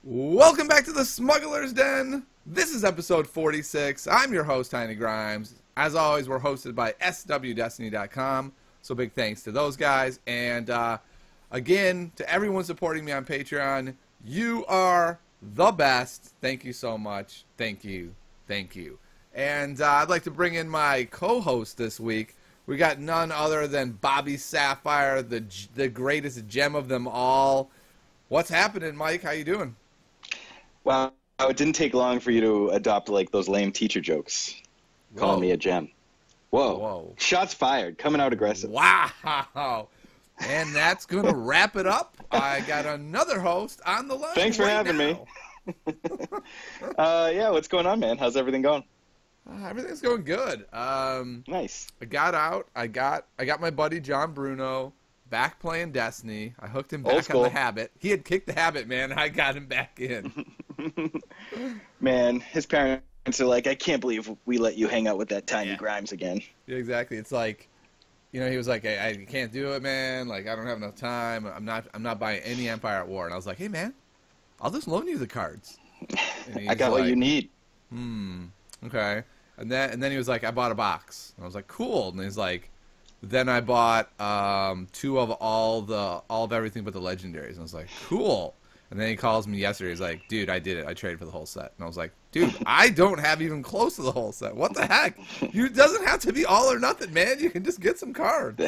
Welcome back to the Smugglers Den. This is episode 46. I'm your host, Tiny Grimes. As always, we're hosted by swdestiny.com, so big thanks to those guys. And again, to everyone supporting me on Patreon, you are the best. Thank you so much. Thank you. Thank you. And I'd like to bring in my co-host this week. We got none other than Bobby Sapphire, the greatest gem of them all. What's happening, Mike? How you doing? Wow, it didn't take long for you to adopt like those lame teacher jokes, calling me a gem. Whoa. Whoa. Shots fired, coming out aggressive. Wow. And that's going to wrap it up. I got another host on the line. Thanks for having me. Yeah, what's going on, man? How's everything going? Everything's going good. Nice. I got out. I got my buddy John Bruno back playing Destiny. I hooked him back on the habit. He had kicked the habit, man. I got him back in. Man, his parents are like, I can't believe we let you hang out with that Tiny Grimes again. Yeah, exactly. It's like, he was like, hey, I can't do it, man. Like, I don't have enough time. I'm not buying any Empire at War. And I was like, hey, man, I'll just loan you the cards. I got what you need. Okay. And then he was like, I bought a box. And I was like, cool. And he's like, then I bought two of all of everything but the legendaries. And I was like, cool. And then he calls me yesterday. He's like, dude, I did it. I traded for the whole set. And I was like, dude, I don't have even close to the whole set. What the heck? It doesn't have to be all or nothing, man. You can just get some cards.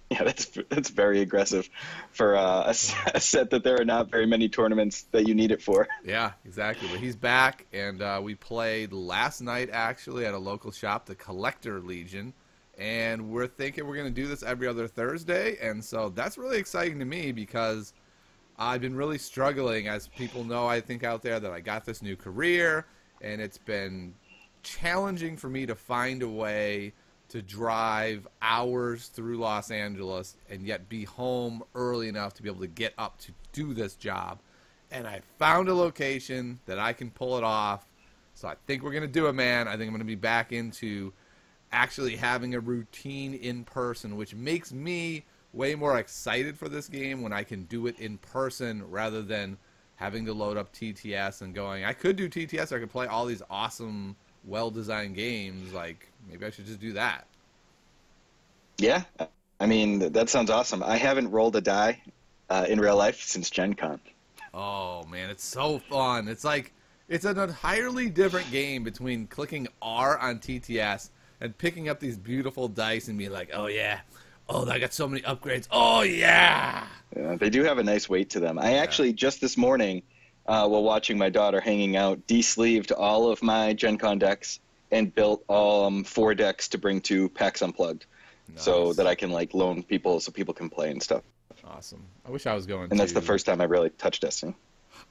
Yeah, that's very aggressive for a set that there are not very many tournaments that you need it for. Yeah, exactly. But he's back, and we played last night, actually, at a local shop, the Collector Legion. And we're thinking we're going to do this every other Thursday. And so that's really exciting to me because I've been really struggling, as people know, I think, out there, that I got this new career. And it's been challenging for me to find a way to drive hours through Los Angeles and yet be home early enough to be able to get up to do this job. And I found a location that I can pull it off. So I think we're going to do it, man. I think I'm going to be back into actually having a routine in person, which makes me way more excited for this game when I can do it in person rather than having to load up TTS and going, I could do TTS, or I could play all these awesome, well-designed games. Like, maybe I should just do that. Yeah, I mean, that sounds awesome. I haven't rolled a die in real life since Gen Con. Oh, man, it's so fun. It's like, it's an entirely different game between clicking R on TTS and picking up these beautiful dice and being like, oh, yeah. Oh, I got so many upgrades. Oh, yeah. Yeah, they do have a nice weight to them. I actually, just this morning, while watching my daughter hanging out, de-sleeved all of my Gen Con decks and built 4 decks to bring to PAX Unplugged. Nice. So that I can like loan people so people can play and stuff. Awesome. I wish I was going And that's the first time I really touched Destiny.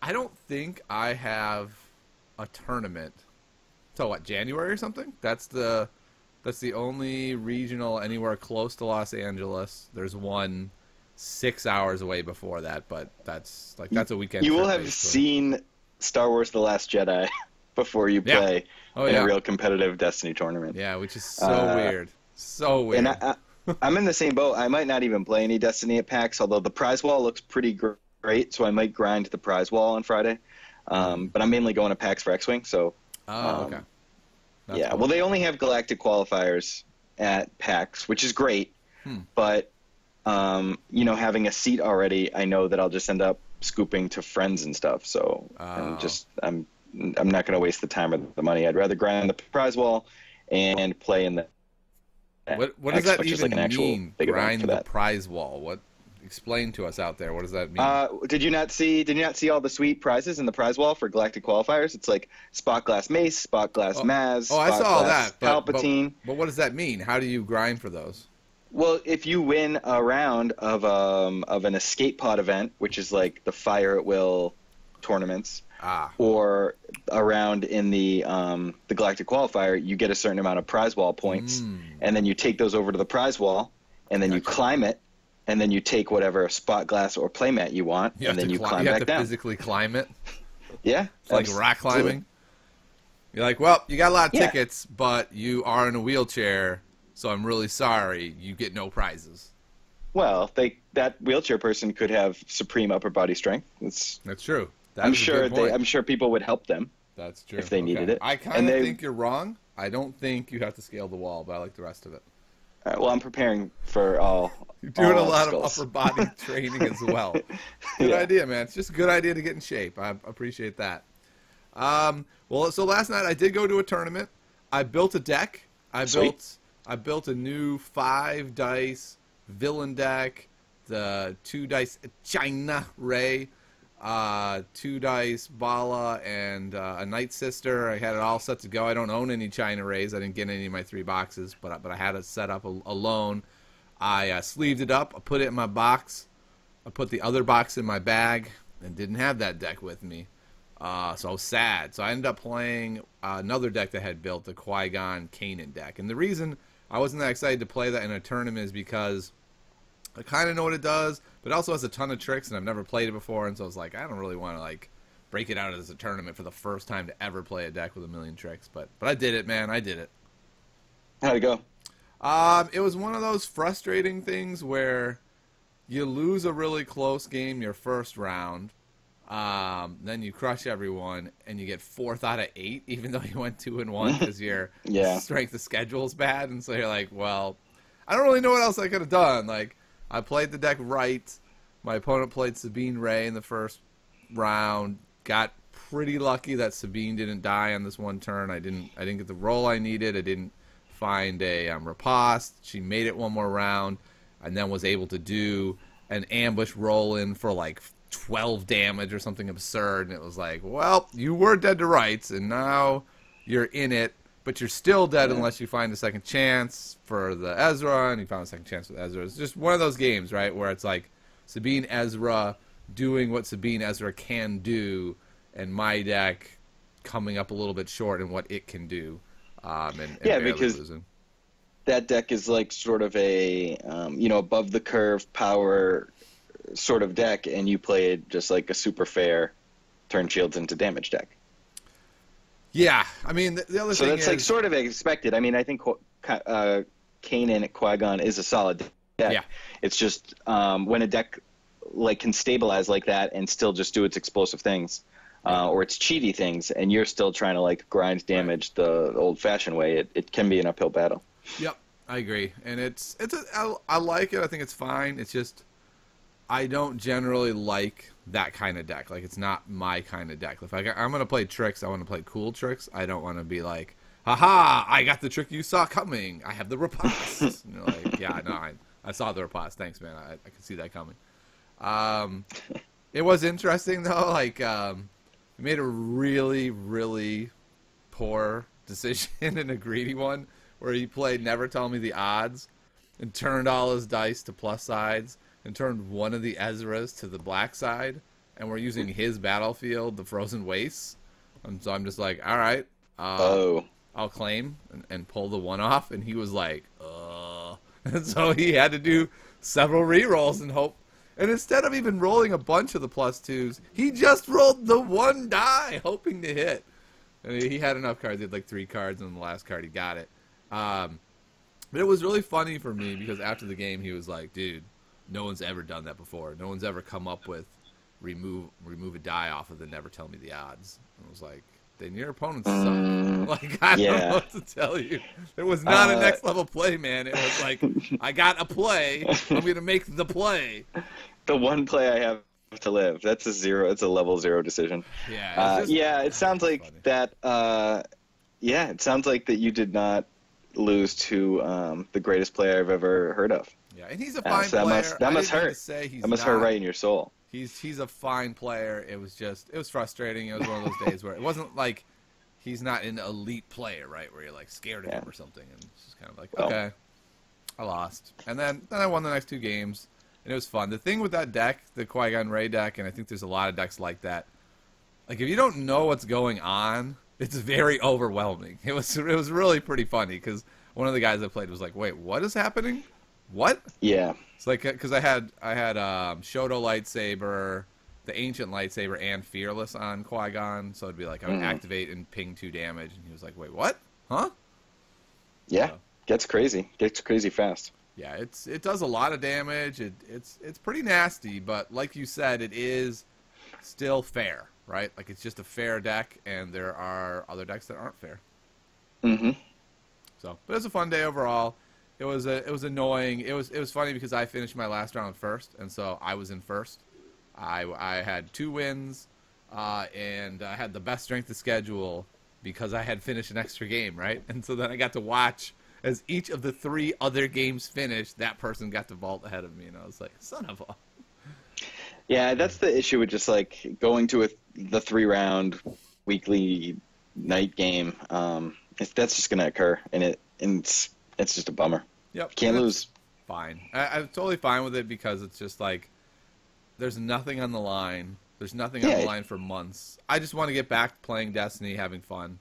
I don't think I have a tournament. So what, January or something? That's the only regional anywhere close to Los Angeles. There's one 6 hours away before that, but that's a weekend. You will have seen Star Wars: The Last Jedi before you play in a real competitive Destiny tournament. Yeah, which is so weird. So weird. And I'm in the same boat. I might not even play any Destiny at PAX, although the prize wall looks pretty great, so I might grind the prize wall on Friday. But I'm mainly going to PAX for X-Wing, so... okay. That's yeah, cool. Well, they only have Galactic qualifiers at PAX, which is great, but, having a seat already, I know that I'll just end up scooping to friends and stuff, so I'm not going to waste the time or the money. I'd rather grind the prize wall and play in the... What does that even mean? Grind the prize wall. What? Explain to us out there. What does that mean? Did you not see all the sweet prizes in the prize wall for Galactic qualifiers? It's like Spot Glass Mace, Spot Glass Maz. I saw all that. Palpatine. But what does that mean? How do you grind for those? Well, if you win a round of an escape pod event, which is like the Fire at Will tournaments, or a round in the Galactic qualifier, you get a certain amount of prize wall points, and then you take those over to the prize wall, and then you climb it, and then you take whatever spot glass or playmat you want, and then you climb back down. You have to physically climb it? Yeah. It's like rock climbing? You're like, well, you got a lot of tickets, but you are in a wheelchair, so I'm really sorry. You get no prizes. Well, that wheelchair person could have supreme upper body strength. That's true. That is a good point. I'm sure people would help them. That's true. If they needed it. I kind of think you're wrong. I don't think you have to scale the wall, but I like the rest of it. Well, I'm preparing for all. You're doing a lot obstacles. of upper body training as well. Good idea, man. It's just a good idea to get in shape. I appreciate that. Well, so last night I did go to a tournament. I built a deck. I built a new 5-dice villain deck, the 2-dice China Ray, 2-dice Bala, and a Night Sister. I had it all set to go. I don't own any China Rays. I didn't get any of my 3 boxes, but I had it set up alone. I sleeved it up. I put it in my box. I put the other box in my bag and didn't have that deck with me. So I was sad. So I ended up playing another deck that I had built, the Qui-Gon Kanan deck. And the reason I wasn't that excited to play that in a tournament is because I kind of know what it does, but it also has a ton of tricks, and I've never played it before, and so I was like, I don't really want to like break it out as a tournament for the first time to ever play a deck with a million tricks. But I did it, man. I did it. How'd it go? It was one of those frustrating things where you lose a really close game your first round, then you crush everyone, and you get 4th out of 8, even though you went 2-1 because your strength of schedule is bad, and so you're like, well, I don't really know what else I could have done. Like, I played the deck right. My opponent played Sabine Ray in the first round. Got pretty lucky that Sabine didn't die on this one turn. I didn't get the roll I needed. I didn't find a riposte. She made it one more round, and then was able to do an ambush roll in for like 12 damage or something absurd. And it was like, well, you were dead to rights, and now you're in it, but you're still dead unless you find a second chance for the Ezra, and you found a second chance with Ezra. It's just one of those games, right, where it's like Sabine Ezra doing what Sabine Ezra can do, and my deck coming up a little bit short in what it can do. And because losing. That deck is like sort of a above the curve power sort of deck, and you played just like a super fair turn shields into damage deck. Yeah, I mean the other thing that's like sort of expected. I mean, I think Kanan at Qui-Gon is a solid deck. Yeah. It's just when a deck like can stabilize like that and still just do its explosive things. Or its cheaty things, and you're still trying to like grind damage the old-fashioned way. It can be an uphill battle. Yep, I agree, and I like it. I think it's fine. It's just I don't generally like that kind of deck. Like, it's not my kind of deck. If I'm gonna play tricks, I want to play cool tricks. I don't want to be like, haha, I got the trick you saw coming. I have the riposte. And you're like, yeah, no, I saw the riposte. Thanks, man. I could see that coming. It was interesting though. Like, he made a really, really poor decision and a greedy one where he played Never Tell Me the Odds and turned all his dice to plus sides and turned one of the Ezras to the black side, and we're using his battlefield, the Frozen Wastes. And so I'm just like, all right, I'll claim and pull the one off. And he was like, and so he had to do several rerolls and hope. And instead of even rolling a bunch of the +2s, he just rolled the one die, hoping to hit. And he had enough cards. He had like 3 cards, and on the last card he got it. But it was really funny for me because after the game he was like, dude, no one's ever done that before. No one's ever come up with remove a die off of the Never Tell Me the Odds. And I was like, then your opponents suck. Like, I don't know what to tell you. It was not a next level play, man. It was like, I got a play. I'm going to make the play. The one play I have to live. That's a 0. It's a level 0 decision. Yeah. It sounds like funny. that. It sounds like that you did not lose to the greatest player I've ever heard of. Yeah, and he's a fine player. That must hurt. That must hurt right in your soul. He's a fine player. It was frustrating. It was one of those days where it wasn't like he's not an elite player, right? Where you're like scared of him or something, and it's just kind of like, okay, I lost, and then I won the next 2 games, and it was fun. The thing with that deck, the Qui-Gon Ray deck, and I think there's a lot of decks like that. Like, if you don't know what's going on, it's very overwhelming. It was really pretty funny because one of the guys I played was like, wait, what is happening? What? Yeah. It's like, because I had Shoto lightsaber, the ancient lightsaber, and fearless on Qui-Gon, so it'd be like I would activate and ping 2 damage, and he was like, "Wait, what? Huh?" Yeah, gets crazy fast. Yeah, it does a lot of damage. It's pretty nasty, but like you said, it is still fair. right? Like it's just a fair deck, and there are other decks that aren't fair. Mm-hmm. So, but it was a fun day overall. It was annoying. It was funny because I finished my last round first, and so I was in first. I had 2 wins, and I had the best strength of schedule because I had finished an extra game, right? And so then I got to watch as each of the 3 other games finished. That person got to vault ahead of me, and I was like, son of a. Yeah, that's the issue with just like going to the 3-round weekly night game. That's just going to occur, and it's just a bummer. Yep. Can't lose. Fine. I'm totally fine with it because it's just like there's nothing on the line. There's nothing on the line for months. I just want to get back playing Destiny, having fun.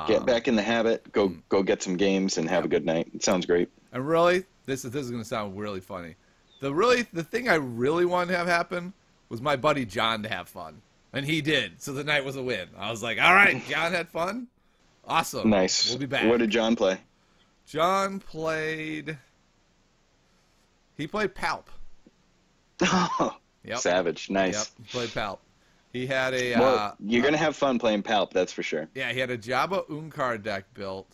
Get back in the habit. Go get some games and have a good night. It sounds great. And really, this is going to sound really funny. The thing I really wanted to have happen was my buddy John to have fun, and he did. So the night was a win. I was like, all right, John had fun. Awesome. Nice. We'll be back. What did John play? John played. He played Palp. Oh, Yep. savage. Nice. Yep. He played Palp. He had a. Well, you're gonna have fun playing Palp, that's for sure. Yeah, he had a Jabba Unkar deck built,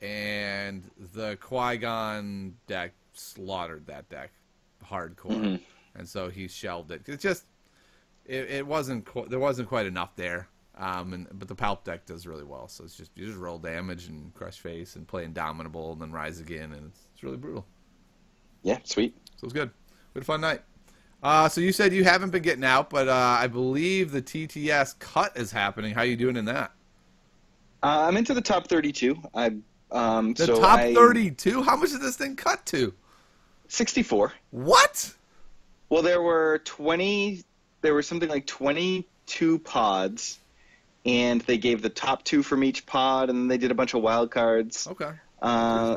and the Qui-Gon deck slaughtered that deck hardcore, Mm-hmm. and so he shelved it. It just, it wasn't there wasn't quite enough there. But the Palp deck does really well, so it's just you just roll damage and crush face and play Indomitable and then rise again, and it's really brutal. Yeah, sweet. So it was good. We had a fun night. So you said you haven't been getting out, but I believe the TTS cut is happening. How you doing in that? I'm into the top 32. The so top 32? How much did this thing cut to? 64. What? Well, there were something like 22 pods, and they gave the top 2 from each pod, and they did a bunch of wild cards. Okay. I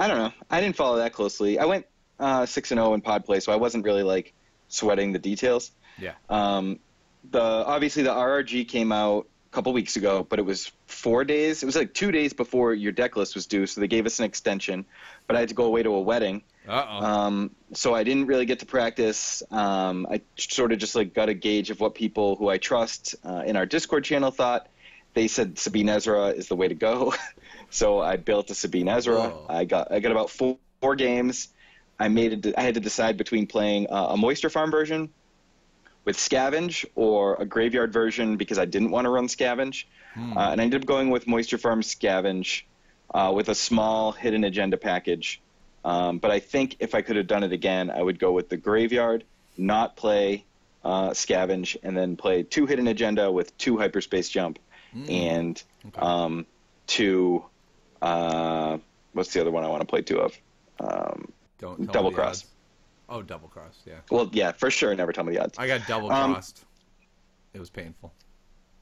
don't know. I didn't follow that closely. I went 6-0 in pod play, so I wasn't really like sweating the details. Yeah. Obviously the RRG came out a couple weeks ago, but it was 4 days. It was like 2 days before your deck list was due, so they gave us an extension. But I had to go away to a wedding. So I didn't really get to practice. I sort of just like got a gauge of what people who I trust in our Discord channel thought. They said Sabine Ezra is the way to go. So I built a Sabine Ezra. Whoa. I got about four games. I had to decide between playing a Moisture Farm version with Scavenge or a Graveyard version because I didn't want to run Scavenge. And I ended up going with Moisture Farm Scavenge with a small hidden agenda package. But I think if I could have done it again, I would go with the Graveyard, not play Scavenge, and then play 2 hidden agenda with 2 hyperspace jump and 2 what's the other one I want to play 2 of? Don't Double Cross. Oh, Double Cross, yeah. Well, yeah, for sure. Never tell me the odds. I got double crossed. It was painful.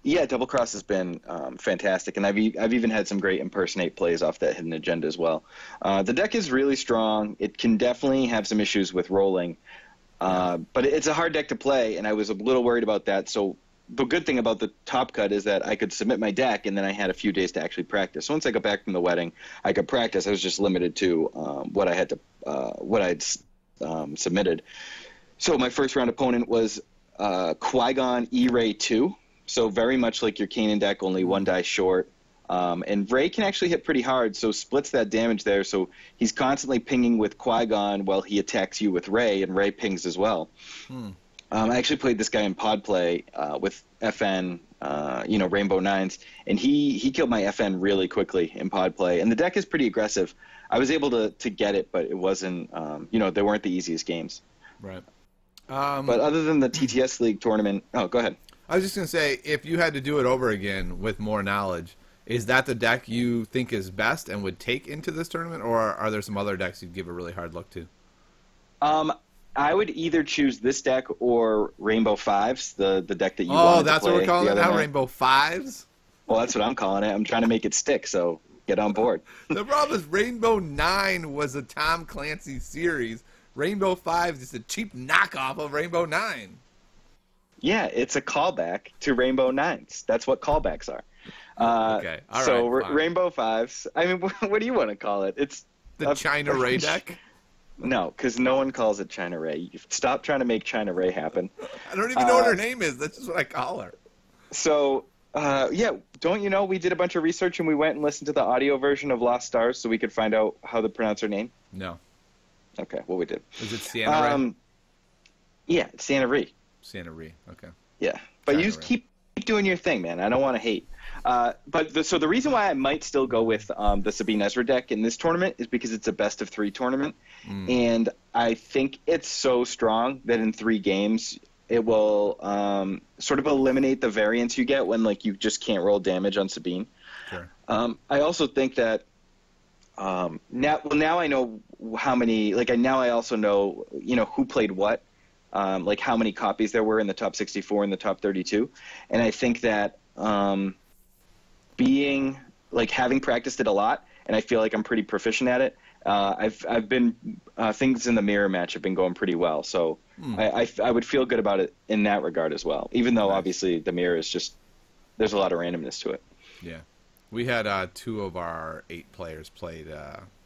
Yeah, Double Cross has been fantastic, and I've even had some great impersonate plays off that hidden agenda as well. The deck is really strong. It can definitely have some issues with rolling, but it's a hard deck to play, and I was a little worried about that. So the good thing about the top cut is that I could submit my deck, and then I had a few days to actually practice. So once I got back from the wedding, I could practice. I was just limited to what I'd submitted. So my first round opponent was Qui-Gon E-Ray 2. So very much like your Kanan deck, only 1 die short. And Ray can actually hit pretty hard, so splits that damage there. So he's constantly pinging with Qui-Gon while he attacks you with Ray, and Ray pings as well. I actually played this guy in pod play with FN, Rainbow Nines, and he killed my FN really quickly in pod play. And the deck is pretty aggressive. I was able to get it, but it wasn't, they weren't the easiest games. Right. But other than the TTS League tournament, oh, go ahead. I was just going to say, if you had to do it over again with more knowledge, is that the deck you think is best and would take into this tournament, or are there some other decks you'd give a really hard look to? I would either choose this deck or Rainbow Fives, the deck that you wanted to play. Oh, that's what we're calling it now, night. Rainbow Fives? Well, that's what I'm calling it. I'm trying to make it stick, so get on board. The problem is Rainbow 9 was a Tom Clancy series. Rainbow 5 is a cheap knockoff of Rainbow 9. Yeah, it's a callback to Rainbow Nines. That's what callbacks are. Okay, all right. So fine. Rainbow Fives. I mean, what do you want to call it? It's The China Ray deck? No, because no one calls it China Ray. Stop trying to make China Ray happen. I don't even know what her name is. That's just what I call her. So, yeah, don't you know we did a bunch of research and we went and listened to the audio version of Lost Stars so we could find out how to pronounce her name? No. Okay, well, we did. Is it Sienna Ray? Yeah, it's Santa Ree. Santa Ree, okay. Yeah, but you just keep doing your thing, man. I don't want to hate. So the reason why I might still go with the Sabine Ezra deck in this tournament is because it's a best-of-3 tournament, and I think it's so strong that in 3 games it will sort of eliminate the variance you get when like you just can't roll damage on Sabine. Sure. I also think that now I know how many. Now I also know who played what. Like how many copies there were in the top 64 and the top 32. And I think that having practiced it a lot, and I feel like I'm pretty proficient at it, I've been things in the mirror match have been going pretty well. So I would feel good about it in that regard as well, even though obviously the mirror is just, there's a lot of randomness to it. Yeah. We had 2 of our 8 players played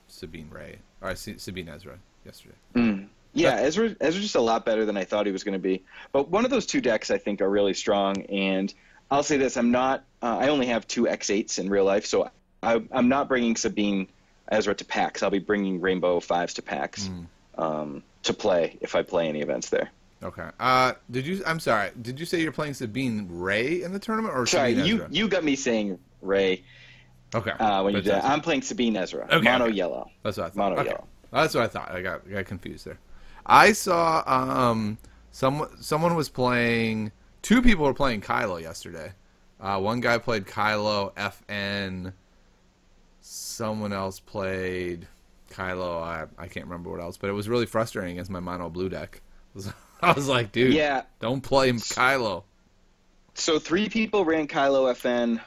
Sabine Ezra yesterday. Yeah, Ezra's just a lot better than I thought he was going to be. But one of those 2 decks I think are really strong. And I'll say this: I only have 2 X8s in real life, so I'm not bringing Sabine Ezra to PAX. I'll be bringing Rainbow 5s to PAX to play if I play any events there. Okay. I'm sorry. Did you say you're playing Sabine Ray in the tournament, or sorry? Sabine Ezra? You got me saying Ray. Okay. When you did, I'm playing Sabine Ezra. Okay, Mono yellow. That's what I thought. Mono yellow. That's what I thought. I got confused there. I saw someone was playing. 2 people were playing Kylo yesterday. One guy played Kylo FN. Someone else played Kylo. I can't remember what else, but it was really frustrating against my mono blue deck. I was like, dude, don't play Kylo. So 3 people ran Kylo FN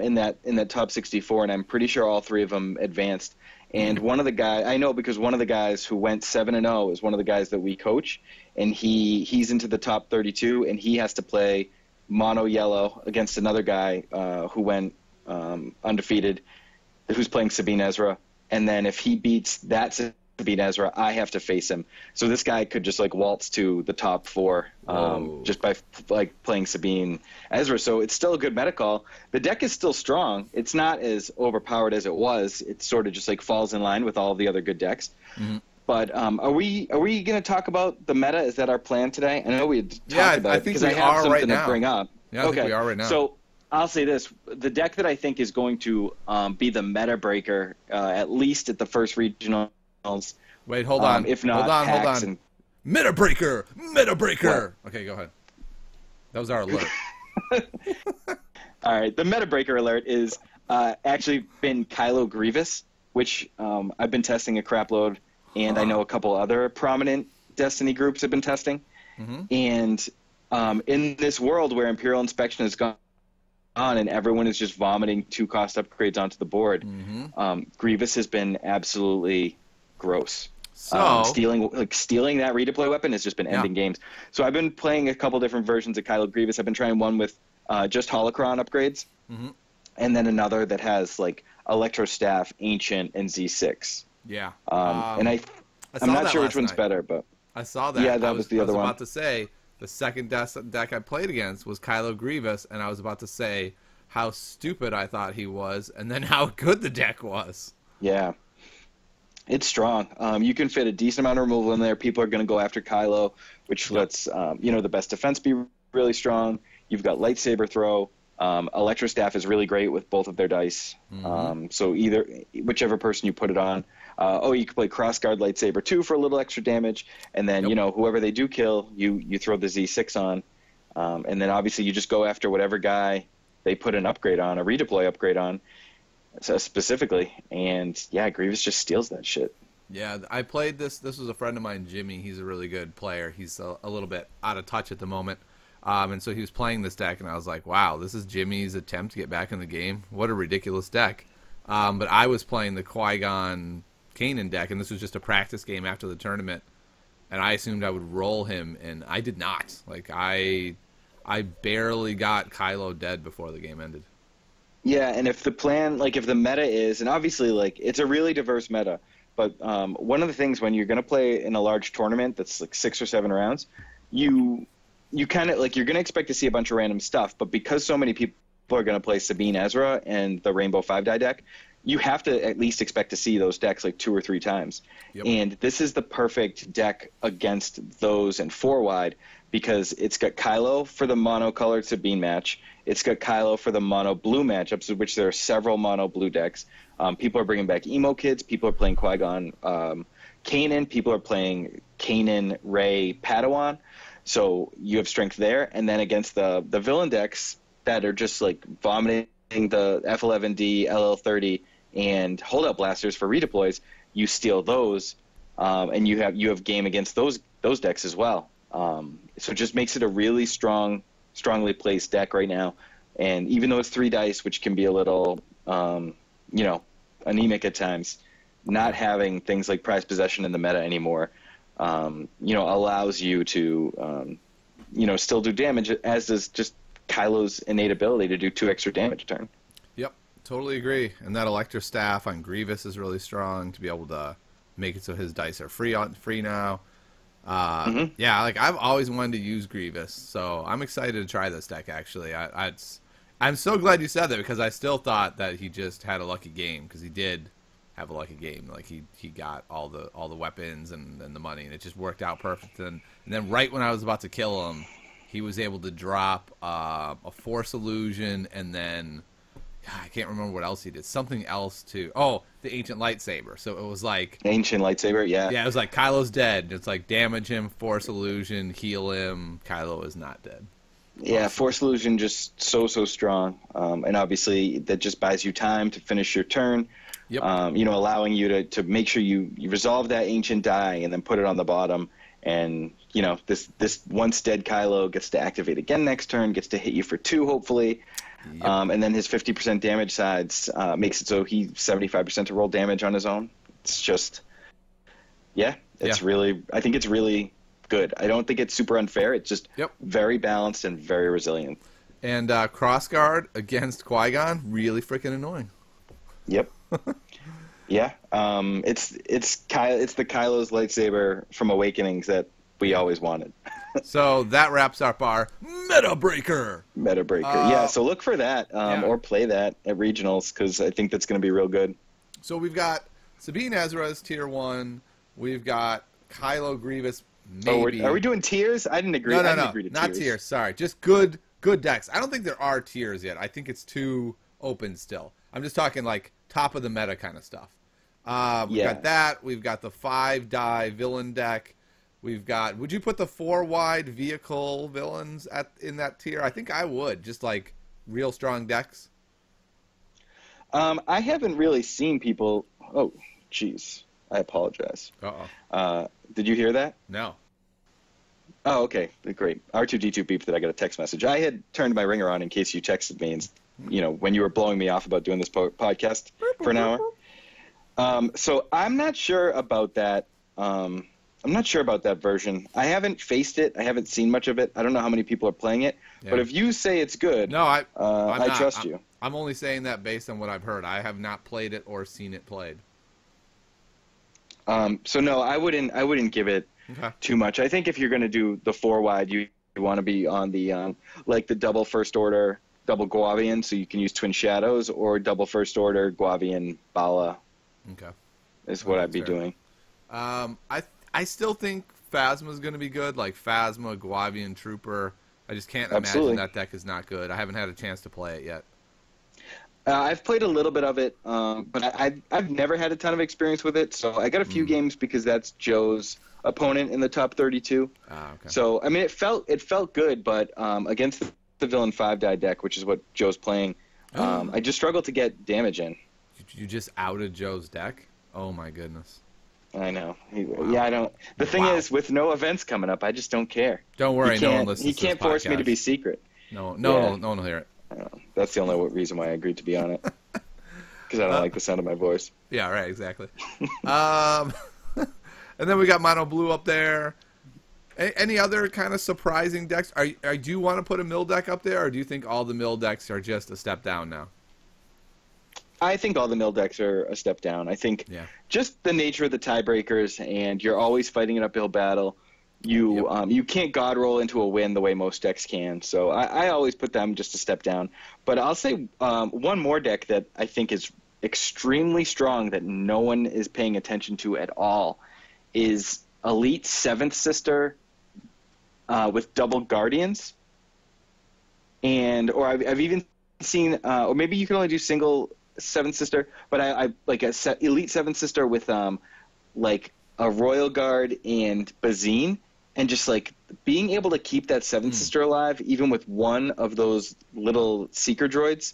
in that top 64, and I'm pretty sure all 3 of them advanced. And one of the guys, I know because one of the guys who went 7-0 is one of the guys that we coach, and he's into the top 32, and he has to play mono yellow against another guy who went undefeated, who's playing Sabine Ezra. And then if he beats that Sabine Ezra, I have to face him. So this guy could just waltz to the top 4 just by playing Sabine Ezra. So it's still a good meta call. The deck is still strong. It's not as overpowered as it was. It sort of just falls in line with all the other good decks. But are we going to talk about the meta? Is that our plan today? I know we had talked about it because I have something to bring up. Yeah, I think we are right now. So I'll say this: the deck that I think is going to be the meta breaker, at least at the first regionals. Wait, hold on. If not, hold on. Meta breaker. Okay, go ahead. That was our alert. All right, the meta breaker alert is actually been Kylo Grievous, which I've been testing a crap load, and I know a couple other prominent Destiny groups have been testing. And in this world where Imperial Inspection has gone on and everyone is just vomiting 2-cost upgrades onto the board, Grievous has been absolutely gross. So stealing that redeploy weapon has just been ending games. So I've been playing a couple different versions of Kylo Grievous. I've been trying one with just holocron upgrades, and then another that has Electro Staff, Ancient, and Z6. Yeah. And I'm not sure which one's better, but I saw that. Yeah, that was the other one. I was about to say the second deck I played against was Kylo Grievous, and I was about to say how stupid I thought he was, and then how good the deck was. Yeah. It's strong. You can fit a decent amount of removal in there. People are going to go after Kylo, which lets the best defense be really strong. You've got lightsaber throw. Electro Staff is really great with both of their dice. So whichever person you put it on. You can play Crossguard Lightsaber too for a little extra damage, and then whoever they do kill, you throw the Z6 on, and then obviously you just go after whatever guy they put an upgrade on, a redeploy upgrade on. So specifically, and Grievous just steals that shit. Yeah, I played this. This was a friend of mine, Jimmy. He's a really good player. He's a little bit out of touch at the moment, and so he was playing this deck, and I was like, "Wow, this is Jimmy's attempt to get back in the game. What a ridiculous deck!" But I was playing the Qui-Gon Kanan deck, and this was just a practice game after the tournament, and I assumed I would roll him, and I did not. I barely got Kylo dead before the game ended. Yeah, and if the plan, if the meta is, and obviously, it's a really diverse meta, but one of the things when you're going to play in a large tournament that's 6 or 7 rounds, you you kind of like, you're going to expect to see a bunch of random stuff, but because so many people are going to play Sabine Ezra and the Rainbow 5-die deck, you have to at least expect to see those decks like 2 or 3 times. Yep. And this is the perfect deck against those and 4-wide, because it's got Kylo for the mono-colored Sabine match. It's got Kylo for the mono-blue matchups, of which there are several mono-blue decks. People are bringing back Emo Kids. People are playing Qui-Gon Kanan. People are playing Kanan, Rey, Padawan. So you have strength there. And then against the villain decks that are just like vomiting the F11D, LL30, and holdout blasters for redeploys, you steal those, and you have game against those decks as well. So it just makes it a really strongly placed deck right now. And even though it's 3 dice, which can be a little, anemic at times, not having things like prized possession in the meta anymore, allows you to, still do damage, as does just Kylo's innate ability to do 2 extra damage a turn. Yep, totally agree. And that Elector Staff on Grievous is really strong to be able to make it so his dice are free now. Yeah, like I've always wanted to use Grievous, so I'm excited to try this deck. Actually, I'm so glad you said that, because I still thought that he just had a lucky game, because he did have a lucky game. Like he got all the weapons and the money, and it just worked out perfect. And then right when I was about to kill him, he was able to drop a Force Illusion, and then I can't remember what else he did. Something else too. Oh, the Ancient Lightsaber. So it was like Ancient Lightsaber, yeah. Yeah, it was like Kylo's dead. It's like damage him, Force Illusion, heal him. Kylo is not dead. Yeah, awesome. Force Illusion just so strong, and obviously that just buys you time to finish your turn. Yep. Allowing you to make sure you resolve that ancient die and then put it on the bottom. And this once dead Kylo gets to activate again next turn, gets to hit you for 2 hopefully. Yep. And then his 50% damage sides makes it so he's 75% to roll damage on his own. It's just, really, I think it's really good. I don't think it's super unfair. It's just very balanced and very resilient. And Crossguard against Qui-Gon, really freaking annoying. Yep. Yeah. It's the Kylo's lightsaber from Awakenings that we always wanted. So that wraps up our Meta Breaker. Yeah, so look for that or play that at regionals, because I think that's going to be real good. So we've got Sabine Ezra's tier 1. We've got Kylo Grievous. Maybe. Are we doing tiers? I didn't agree. No, I didn't agree to not tiers. tiers. Sorry, just good decks. I don't think there are tiers yet. I think it's too open still. I'm just talking like top of the meta kind of stuff. We've got that. We've got the 5-die villain deck. We've got. Would you put the 4-wide vehicle villains in that tier? I think I would. Just like real strong decks. I haven't really seen people. Oh, jeez. I apologize. Did you hear that? No. Oh, okay. Great. R2D2 beeped that I got a text message. I had turned my ringer on in case you texted me, and when you were blowing me off about doing this podcast for an hour. So I'm not sure about that. I'm not sure about that version. I haven't faced it. I haven't seen much of it. I don't know how many people are playing it. Yeah. But if you say it's good, I trust you. I'm only saying that based on what I've heard. I have not played it or seen it played. So no, I wouldn't give it too much. I think if you're going to do the 4-wide, you want to be on the like the double First Order, double Guavian, so you can use Twin Shadows, or double First Order, Guavian, Bala. Okay. Is what I'd be doing. I still think Phasma's going to be good, like Phasma, Guavian, Trooper. I just can't imagine that deck is not good. I haven't had a chance to play it yet. I've played a little bit of it, but I've never had a ton of experience with it. So I got a few games because that's Joe's opponent in the top 32. Okay. So I mean, it felt good, but against the villain 5-die deck, which is what Joe's playing, I just struggled to get damage in. You just outed Joe's deck? Oh my goodness. I know. I don't. The thing is, with no events coming up, I just don't care. Don't worry, no one listens to this podcast. He can't force me to be secret. No one will hear it. That's the only reason why I agreed to be on it. Because I don't like the sound of my voice. Yeah, right, exactly. And then we got Mono Blue up there. Any other kind of surprising decks? Do you want to put a mill deck up there, or do you think all the mill decks are just a step down now? I think all the mill decks are a step down. I think just the nature of the tiebreakers, and you're always fighting an uphill battle. You can't god roll into a win the way most decks can. So I always put them just a step down. But I'll say one more deck that I think is extremely strong that no one is paying attention to at all is Elite Seventh Sister with double Guardians. Or I've even seen, or maybe you can only do single Seventh Sister, but I like Elite Seventh Sister with like a Royal Guard and Bazine. And just like being able to keep that Seventh Sister alive, even with one of those little Seeker droids,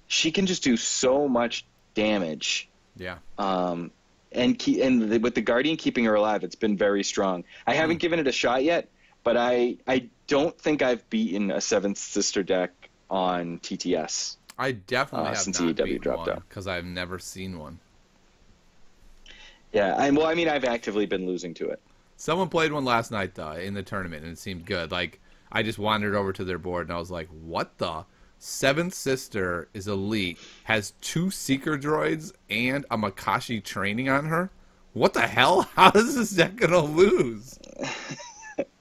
she can just do so much damage. Yeah. And with the Guardian keeping her alive, it's been very strong. I haven't given it a shot yet, but I don't think I've beaten a Seventh Sister deck on TTS. I definitely have since not EW beaten dropped one out because I've never seen one. Yeah, I've actively been losing to it. Someone played one last night, though, in the tournament, and it seemed good. Like, I just wandered over to their board, and I was like, what the? Seventh Sister is elite, has 2 Seeker droids, and a Makashi training on her? What the hell? How is this deck going to lose?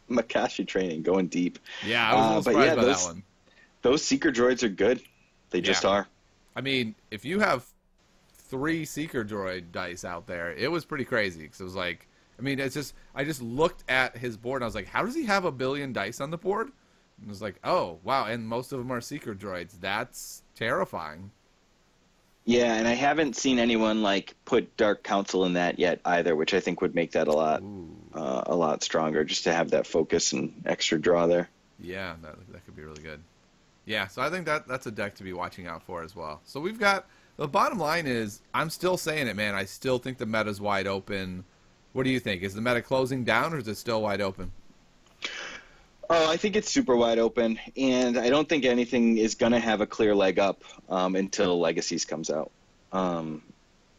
Makashi training, going deep. Yeah, I was a little surprised by that one. Those Seeker droids are good. They just are. I mean, if you have 3 Seeker droid dice out there, it was pretty crazy, because it was like, I mean, it's just, I just looked at his board and I was like, how does he have 1 billion dice on the board? And I was like, oh, wow, and most of them are Seeker droids. That's terrifying. Yeah, and I haven't seen anyone like put Dark Council in that yet either, which I think would make that a lot stronger, just to have that focus and extra draw there. Yeah, that could be really good. Yeah, so I think that's a deck to be watching out for as well. So we've got, the bottom line is, I'm still saying it, man. I still think the meta's wide open. What do you think? Is the meta closing down, or is it still wide open? Oh, I think it's super wide open, and I don't think anything is going to have a clear leg up until Legacies comes out.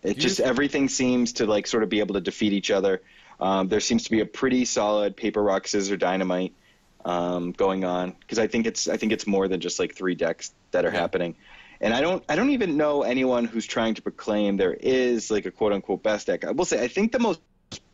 Everything seems to like sort of be able to defeat each other. There seems to be a pretty solid paper, rock, scissors, dynamite going on, because I think it's more than just like 3 decks that are happening. And I don't even know anyone who's trying to proclaim there is like a quote unquote best deck. I will say I think the most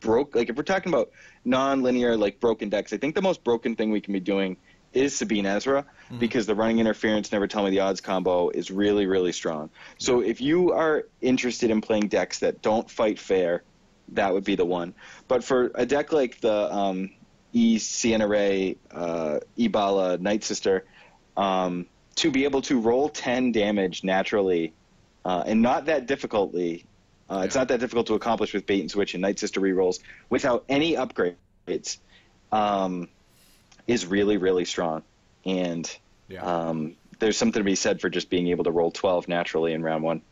if we're talking about non-linear like broken decks, I think the most broken thing we can be doing is Sabine Ezra, because the running interference, never tell me the odds combo is really, really strong. So if you are interested in playing decks that don't fight fair, that would be the one. But for a deck like the Sienna Ray, Ibala, Night Sister, to be able to roll 10 damage naturally, and not that difficultly, it's not that difficult to accomplish with Bait and Switch and Night Sister rerolls without any upgrades, is really, really strong. And there's something to be said for just being able to roll 12 naturally in round 1.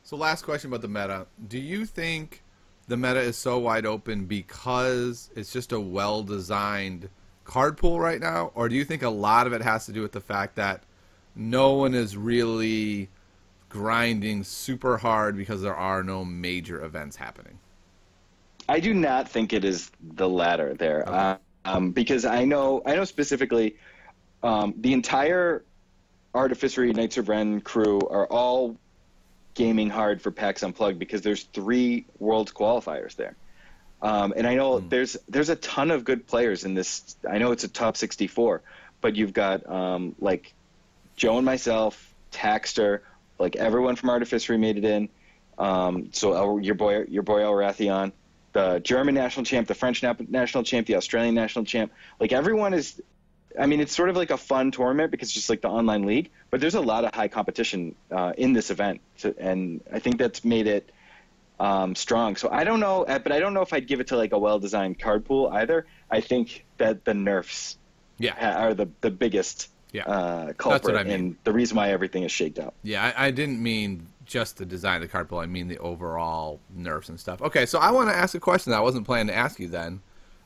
So last question about the meta. Do you think the meta is so wide open because it's just a well-designed card pool right now? Or do you think a lot of it has to do with the fact that no one is really grinding super hard because there are no major events happening? I do not think it is the latter there. Okay. Because I know specifically the entire Artificery Knights of Ren crew are all gaming hard for PAX Unplugged because there's 3 Worlds qualifiers there. And I know there's a ton of good players in this. I know it's a top 64, but you've got like Joe and myself, Taxter, like everyone from Artificery made it in. So your boy El Rathion, the German national champ, the French national champ, the Australian national champ. Like everyone is, I mean, it's sort of like a fun tournament because it's just like the online league, but there's a lot of high competition in this event. And I think that's made it strong. So I don't know, but I don't know if I'd give it to like a well-designed card pool either. I think that the nerfs are the biggest culprit and the reason why everything is shaked out. Yeah, I didn't mean just the design of the card pool. I mean the overall nerfs and stuff. Okay, so I want to ask a question that I wasn't planning to ask you then.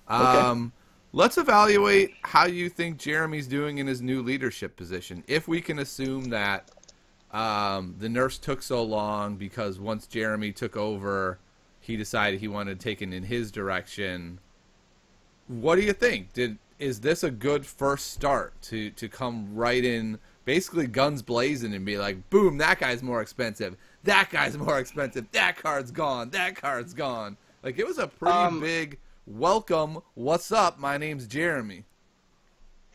Okay. Let's evaluate how you think Jeremy's doing in his new leadership position. If we can assume that the nerfs took so long because once Jeremy took over, he decided he wanted to take it in his direction. What do you think? Is this a good first start to come right in, basically guns blazing, and be like, boom, that guy's more expensive, that guy's more expensive, that card's gone, that card's gone? Like, it was a pretty big welcome, what's up, my name's Jeremy.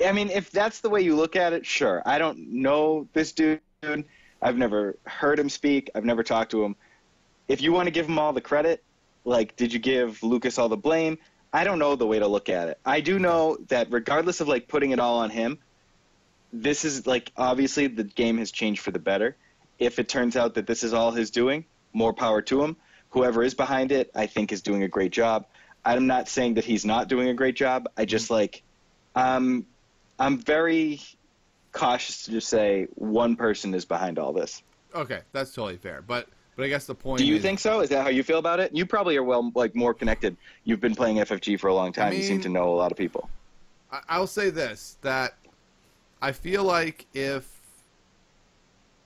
I mean, if that's the way you look at it, sure. I don't know this dude. I've never heard him speak. I've never talked to him. If you want to give him all the credit, like, did you give Lucas all the blame? I don't know the way to look at it. I do know that regardless of, like, putting it all on him, this is, like, obviously the game has changed for the better. If it turns out that this is all his doing, more power to him. Whoever is behind it, I think, is doing a great job. I'm not saying that he's not doing a great job. I just, like, I'm very cautious to just say one person is behind all this. Okay, that's totally fair. But I guess the point Do you is, think so? Is that how you feel about it? You probably are more connected. You've been playing FFG for a long time. I mean, you seem to know a lot of people. I'll say this, that I feel like if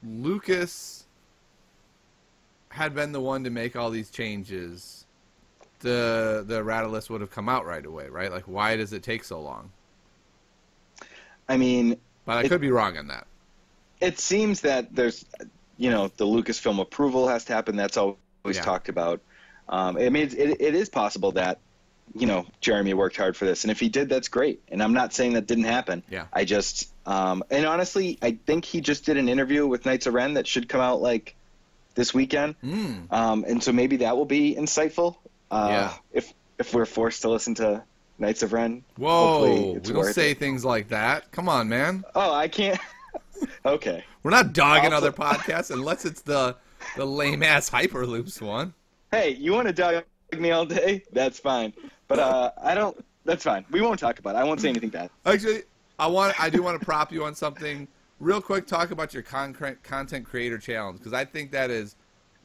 Lucas had been the one to make all these changes, the errata list would have come out right away, right? Like, why does it take so long? I mean... But I could be wrong on that. It seems that there's, the Lucasfilm approval has to happen. That's always talked about. I mean, it is possible that, Jeremy worked hard for this. And if he did, that's great. And I'm not saying that didn't happen. Yeah. I just, and honestly, I think he just did an interview with Knights of Ren that should come out, like, this weekend. And so maybe that will be insightful. If we're forced to listen to Knights of Ren. Whoa, we don't say things like that. Come on, man. Oh, I can't. Okay. We're not dogging other podcasts unless it's the lame-ass Hyperloops one. Hey, you want to dog me all day? That's fine. But I don't. That's fine. We won't talk about it. I won't say anything bad. Actually, I do want to prop you on something. Real quick, talk about your content creator challenge, because I think that is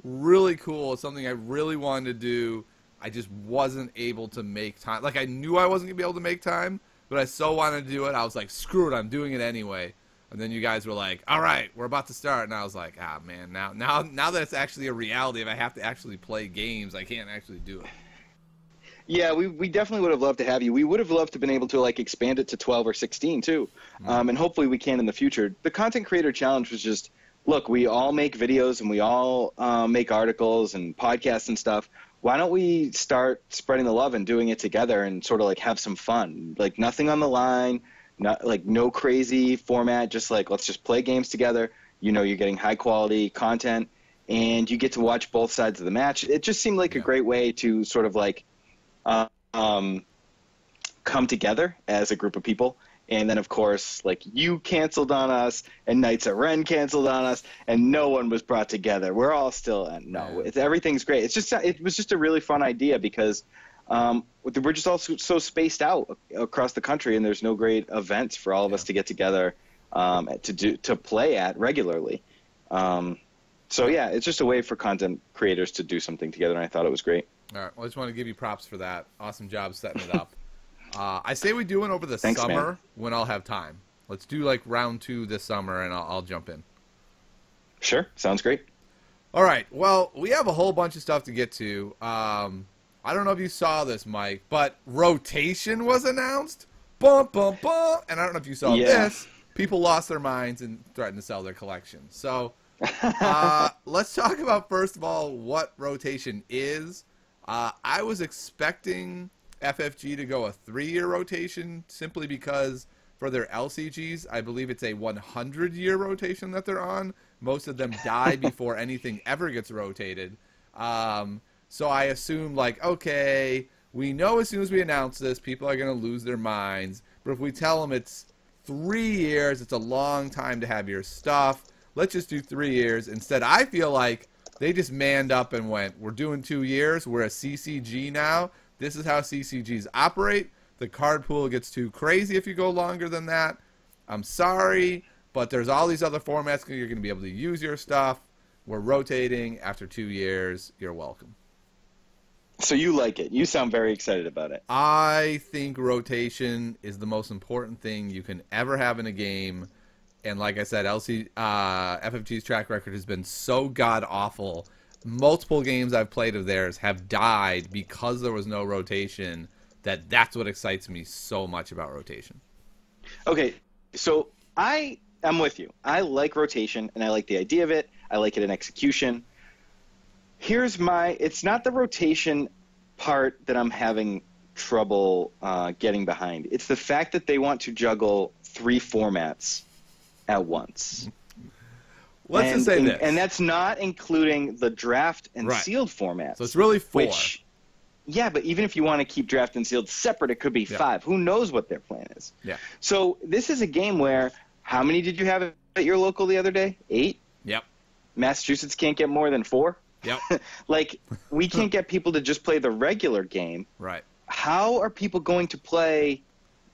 really cool. It's something I really wanted to do. I just wasn't able to make time. Like, I knew I wasn't going to be able to make time, but I so wanted to do it. I was like, screw it, I'm doing it anyway. And then you guys were like, all right, we're about to start. And I was like, man, now that it's actually a reality, if I have to actually play games, I can't actually do it. Yeah, we definitely would have loved to have you. We would have loved to have been able to, like, expand it to 12 or 16, too. And hopefully we can in the future. The Content Creator Challenge was just, look, we all make videos and we all make articles and podcasts and stuff. Why don't we start spreading the love and doing it together and sort of, like, have some fun? Like, nothing on the line, no crazy format, just, like, let's just play games together. You're getting high-quality content, and you get to watch both sides of the match. It just seemed like a great way to sort of, like, come together as a group of people. And then, of course, like, you canceled on us, and Knights of Ren canceled on us, and no one was brought together. We're all still everything's great. It was just a really fun idea because we're just all so spaced out across the country, and there's no great events for all of us to get together to play at regularly. So yeah, it's just a way for content creators to do something together, and I thought it was great. All right, well, I just want to give you props for that. Awesome job setting it up. I say we do it over the Thanks, summer, man. when I'll have time. Let's do, like, round 2 this summer, and I'll jump in. Sure, sounds great. All right, well, we have a whole bunch of stuff to get to. I don't know if you saw this, Mike, but Rotation was announced. Bum, bum, bum. And I don't know if you saw this. People lost their minds and threatened to sell their collection. So let's talk about, first of all, what Rotation is. I was expecting FFG to go a 3-year rotation simply because for their LCGs, I believe it's a 100-year rotation that they're on. Most of them die before anything ever gets rotated. So I assume, like, okay, we know as soon as we announce this, people are going to lose their minds. But if we tell them it's 3 years, it's a long time to have your stuff. Let's just do 3 years. Instead, I feel like they just manned up and went, we're doing 2 years. We're a CCG now. This is how CCGs operate. The card pool gets too crazy if you go longer than that. I'm sorry, but there's all these other formats you're going to be able to use your stuff. We're rotating after 2 years. You're welcome. So you like it. You sound very excited about it. I think rotation is the most important thing you can ever have in a game. And like I said, FFG's track record has been so god-awful. Multiple games I've played of theirs have died because there was no rotation. That's what excites me so much about rotation. Okay, so I am with you. I like rotation, and I like the idea of it. I like it in execution. It's not the rotation part that I'm having trouble getting behind. It's the fact that they want to juggle 3 formats at once. Let's just say this. And that's not including the draft and sealed formats. So it's really 4. Yeah, but even if you want to keep draft and sealed separate, it could be 5. Who knows what their plan is? Yeah. So this is a game where, how many did you have at your local the other day? 8? Yep. Massachusetts can't get more than 4? Yep. Like, we can't get people to just play the regular game. Right. How are people going to play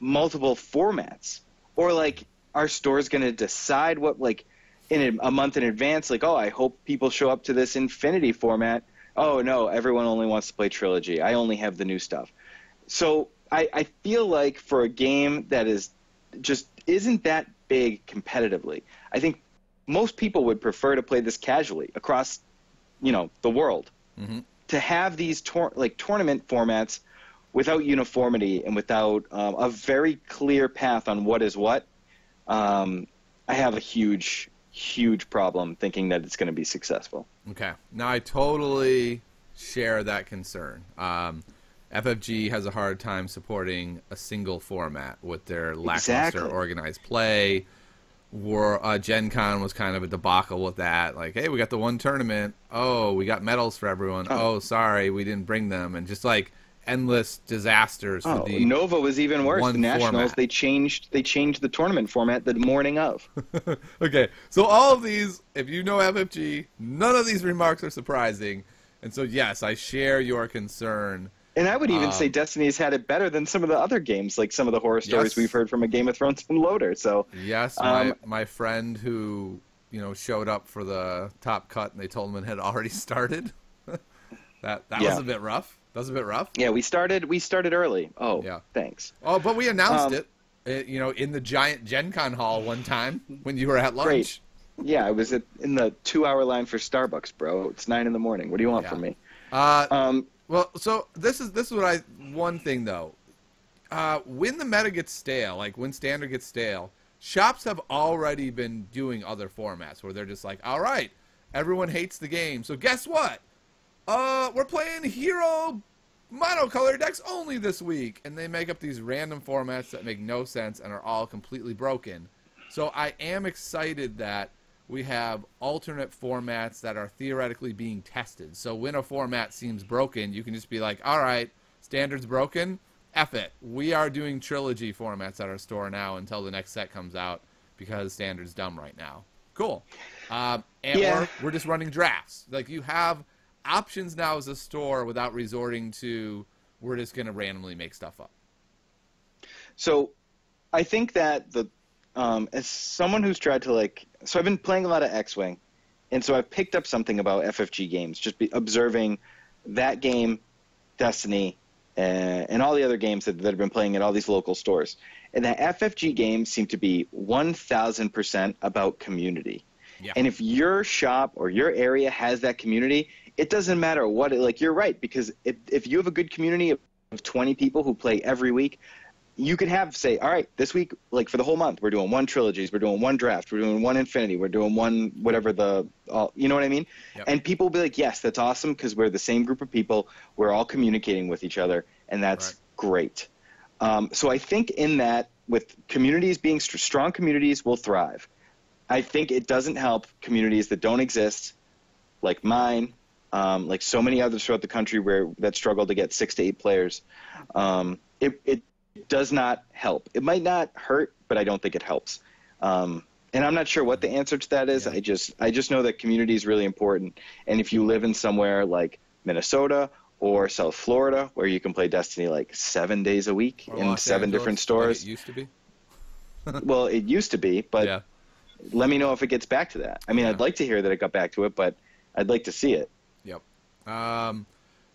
multiple formats? Or, like, are stores going to decide what, like, in a month in advance, like, oh, I hope people show up to this Infinity format. Oh, no, everyone only wants to play Trilogy. I only have the new stuff. So I feel like for a game that is just isn't that big competitively, I think most people would prefer to play this casually across, the world. Mm-hmm. To have these tournament formats without uniformity and without a very clear path on what is what, I have a huge problem thinking that it's going to be successful. Okay. Now, I totally share that concern. FFG has a hard time supporting a single format with their lackluster organized play. Gen Con was kind of a debacle with that. Like, hey, we got the one tournament. Oh, we got medals for everyone. Oh, sorry, we didn't bring them. And just like endless disasters for the Nova was even worse. The Nationals, format. they changed the tournament format the morning of. Okay, so all of these, if you know FFG, none of these remarks are surprising. And so, yes, I share your concern. And I would even say Destiny's had it better than some of the other games, like some of the horror stories we've heard from a Game of Thrones and Loader. So yes, my friend who showed up for the top cut and they told him it had already started. that was a bit rough. That was a bit rough. Yeah, we started early. Oh, yeah. Thanks. Oh, but we announced it, in the giant Gen Con hall one time when you were at lunch. Great. Yeah, I was in the 2-hour line for Starbucks, bro. It's 9 a.m. What do you want from me? Well, so this is what one thing though. When the meta gets stale, like when standard gets stale, shops have already been doing other formats where they're just like, all right, everyone hates the game, so guess what? We're playing hero monocolor decks only this week. And they make up these random formats that make no sense and are all completely broken. So I am excited that we have alternate formats that are theoretically being tested. So when a format seems broken, you can just be like, all right, standard's broken, F it. We are doing trilogy formats at our store now until the next set comes out because standard's dumb right now. Cool. Or we're just running drafts. Like, you have options now as a store without resorting to we're just going to randomly make stuff up. So I think that as someone who's tried to so I've been playing a lot of X-Wing, and so I've picked up something about FFG games, just observing that game, Destiny, and all the other games that have been playing at all these local stores. And the FFG games seem to be 1,000% about community. Yeah. And if your shop or your area has that community, it doesn't matter what you're right, because if you have a good community of 20 people who play every week, you could say, all right, this week, for the whole month, we're doing 1 trilogies, we're doing 1 draft, we're doing 1 infinity, we're doing 1 whatever you know what I mean? Yep. And people will be like, yes, that's awesome, because we're the same group of people, we're all communicating with each other, and that's great. So I think in that, with communities being strong communities will thrive. I think it doesn't help communities that don't exist, like mine, like so many others throughout the country that struggle to get 6 to 8 players. It does not help. It might not hurt, but I don't think it helps. And I'm not sure what the answer to that is. Yeah. I just know that community is really important. And if you live in somewhere like Minnesota or South Florida, where you can play Destiny 7 days a week in Los 7 Angeles, different stores. Like it used to be. Well, it used to be, but let me know if it gets back to that. I mean, I'd like to hear that it got back to it, but I'd like to see it. Yep. I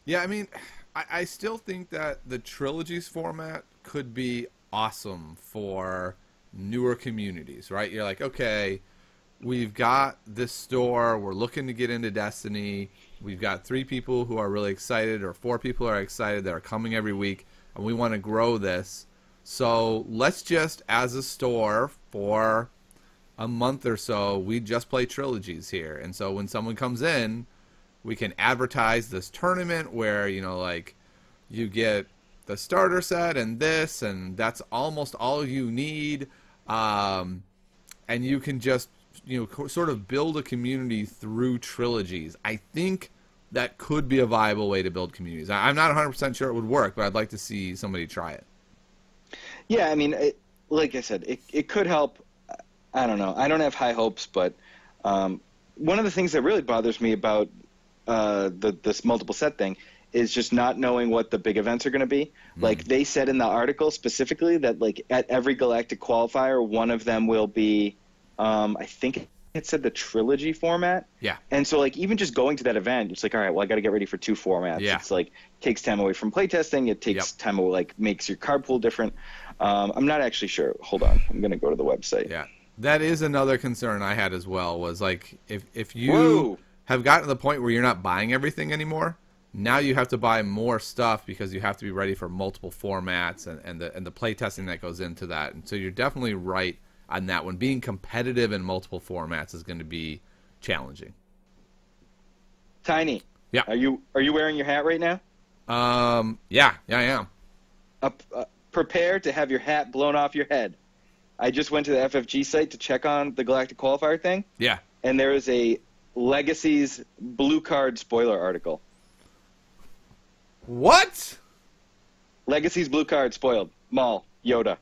mean, I still think that the trilogies format could be awesome for newer communities, right? You're like, okay, we've got this store, we're looking to get into Destiny, we've got 3 people who are really excited, or 4 people are excited that are coming every week, and we want to grow this. So let's just, as a store, for a month or so, we just play trilogies here. And so when someone comes in, we can advertise this tournament where, you get the starter set and this, and that's almost all you need. And you can just, sort of build a community through trilogies. I think that could be a viable way to build communities. I'm not 100% sure it would work, but I'd like to see somebody try it. Yeah, I mean, like I said, it could help. I don't know. I don't have high hopes, but one of the things that really bothers me about this multiple set thing is just not knowing what the big events are going to be. Like they said in the article specifically that like at every galactic qualifier, one of them will be, I think it said the trilogy format. Yeah. And so like even just going to that event, it's like, all right, well, I got to get ready for 2 formats. Yeah. It's like takes time away from playtesting. It takes time away, like makes your card pool different. I'm not actually sure. Hold on. I'm going to go to the website. Yeah. That is another concern I had as well, was like if you Whoa. have gotten to the point where you're not buying everything anymore, now you have to buy more stuff because you have to be ready for multiple formats and the play testing that goes into that. And so you're definitely right on that one. Being competitive in multiple formats is going to be challenging. Tiny. Yeah. Are you wearing your hat right now? Yeah, I am. Prepare to have your hat blown off your head. I just went to the FFG site to check on the Galactic Qualifier thing. Yeah. And there is a Legacy's blue card spoiler article. What? Legacy's blue card spoiled. Maul, Yoda.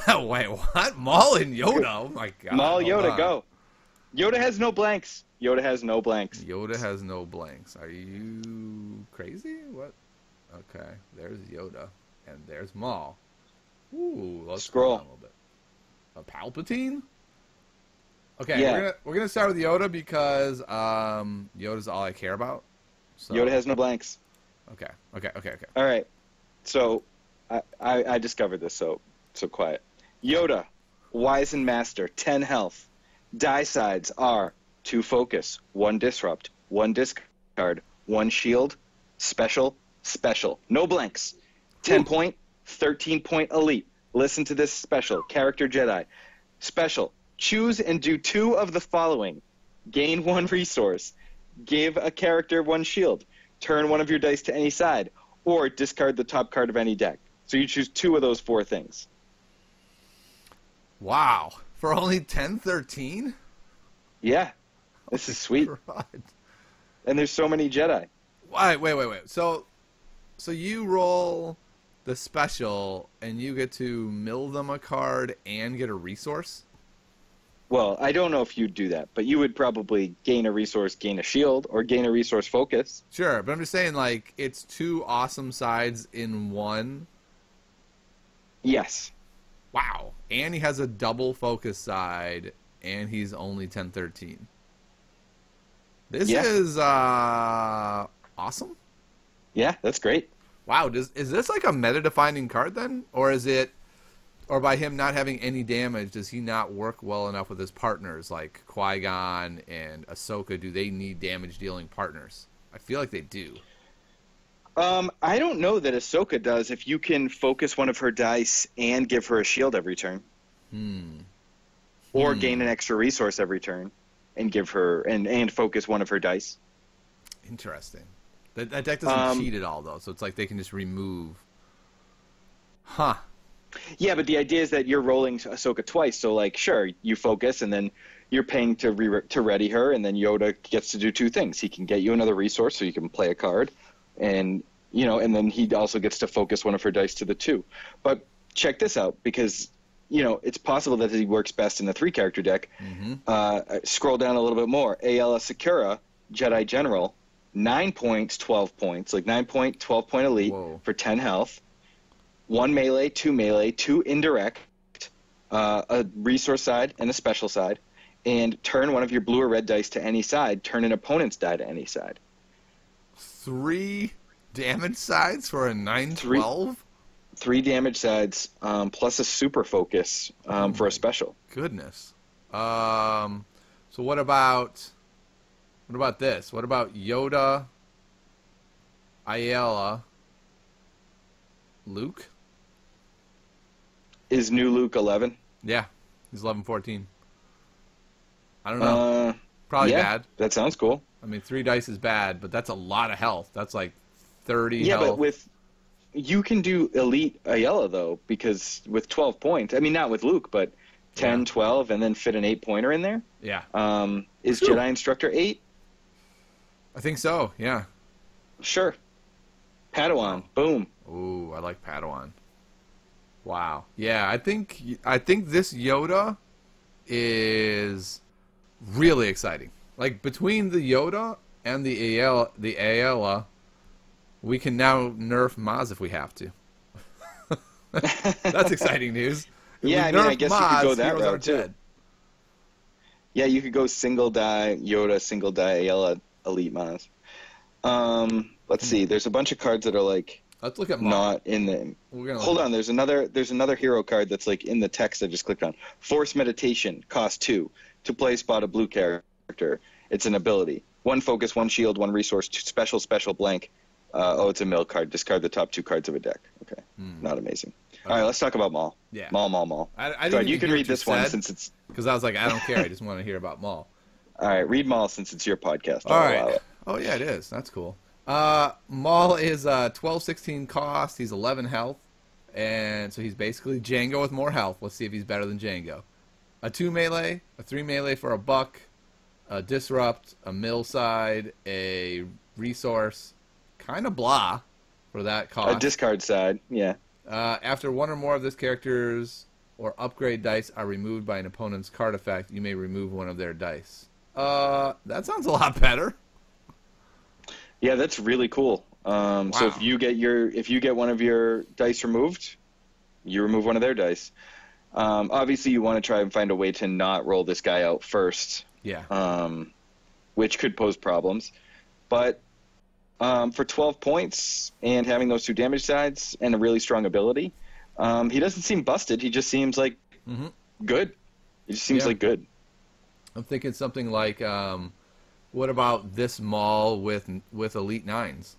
Wait, what? Maul and Yoda? Oh my god. Maul, Yoda, go. Yoda has no blanks. Yoda has no blanks. Yoda has no blanks. Are you crazy? What? Okay, there's Yoda. And there's Maul. Ooh, let's scroll down a little bit. A Palpatine? Okay, yeah. we're gonna start with Yoda because Yoda's all I care about. So. Yoda has no blanks. Okay. All right. So I discovered this, so quiet. Yoda, Wise and Master, 10 health. Die sides are 2 focus, 1 disrupt, 1 discard, 1 shield, special. No blanks. 10 point, 13 point elite. Listen to this special. Character Jedi. Special. Choose and do 2 of the following. Gain 1 resource. Give a character 1 shield. Turn 1 of your dice to any side. Or discard the top card of any deck. So you choose 2 of those 4 things. Wow. For only 10-13? Yeah. This is sweet. God. And there's so many Jedi. Wait. So you roll the special, and you get to mill them a card and get a resource? Well, I don't know if you'd do that, but you would probably gain a resource, gain a shield, or gain a resource focus. Sure, but I'm just saying, like, it's 2 awesome sides in one. Yes. Wow. And he has a double focus side, and he's only 10-13. This is awesome. Yeah, that's great. Wow, is this like a meta-defining card then? Or is it, or by him not having any damage, does he not work well enough with his partners like Qui-Gon and Ahsoka? Do they need damage-dealing partners? I feel like they do. I don't know that Ahsoka does if you can focus one of her dice and give her a shield every turn. Or gain an extra resource every turn and give her and focus one of her dice. Interesting. That deck doesn't cheat at all, though, so it's like they can just remove. Huh. Yeah, but the idea is that you're rolling Ahsoka twice, so, like, sure, you focus, and then you're paying to ready her, and then Yoda gets to do 2 things. He can get you another resource so you can play a card, and, and then he also gets to focus one of her dice to the 2. But check this out, because, it's possible that he works best in the 3-character deck. Scroll down a little bit more. Aayla Secura, Jedi General, 9 points, 12 points, like 9 point, 12 point elite. Whoa. For 10 health. 1 melee, 2 indirect, a resource side and a special side, and turn one of your blue or red dice to any side. Turn an opponent's die to any side. 3 damage sides for a 9/12? 3 damage sides, plus a super focus for a special. Goodness. So what about this? What about Yoda, Aayla, Luke? Is new Luke 11? Yeah, he's 11-14. I don't know. Probably bad. That sounds cool. I mean, 3 dice is bad, but that's a lot of health. That's like 30 yeah, health. But you can do Elite Ayala, though, because with 12 points, I mean, not with Luke, but 10, 12, and then fit an 8-pointer in there. Yeah. Is Jedi Instructor 8? I think so, yeah. Sure. Padawan. Boom. Ooh, I like Padawan. Wow. Yeah, I think this Yoda is really exciting. Like, between the Yoda and the Ayala, we can now nerf Maz if we have to. That's exciting news. If yeah, I mean, I guess Maz, you could go that route, too. Dead. Yeah, you could go single die Yoda, single die Ayala, Elite Maz. Let's see. There's a bunch of cards that are like let's look at not in the. Hold on. There's another hero card that's like in the text I just clicked on. Force Meditation, cost 2. To play, spot a blue character. It's an ability. 1 focus, 1 shield, 1 resource, 2 special blank. It's a mill card. Discard the top 2 cards of a deck. Okay. Not amazing. Okay. All right, let's talk about Maul. Yeah. Maul. I didn't you can read this one since it's. Because I was like, I don't care. I just want to hear about Maul. All right, read Maul since it's your podcast. All right. Oh, yeah, it is. That's cool. Maul is 12-16 cost. He's 11 health. And so he's basically Jango with more health. Let's see if he's better than Jango. A 2 melee, a 3 melee for a buck, a disrupt, a mill side, a resource, kind of blah for that cost. A discard side, yeah. After 1 or more of this character's or upgrade dice are removed by an opponent's card effect, you may remove 1 of their dice. That sounds a lot better. Yeah, that's really cool. Wow. So if you get 1 of your dice removed, you remove 1 of their dice. Obviously, you want to try and find a way to not roll this guy out first. Yeah. Which could pose problems. But for 12 points and having those 2 damage sides and a really strong ability, he doesn't seem busted. He just seems like good. He just seems like good. I'm thinking something like, what about this Maul with Elite 9s?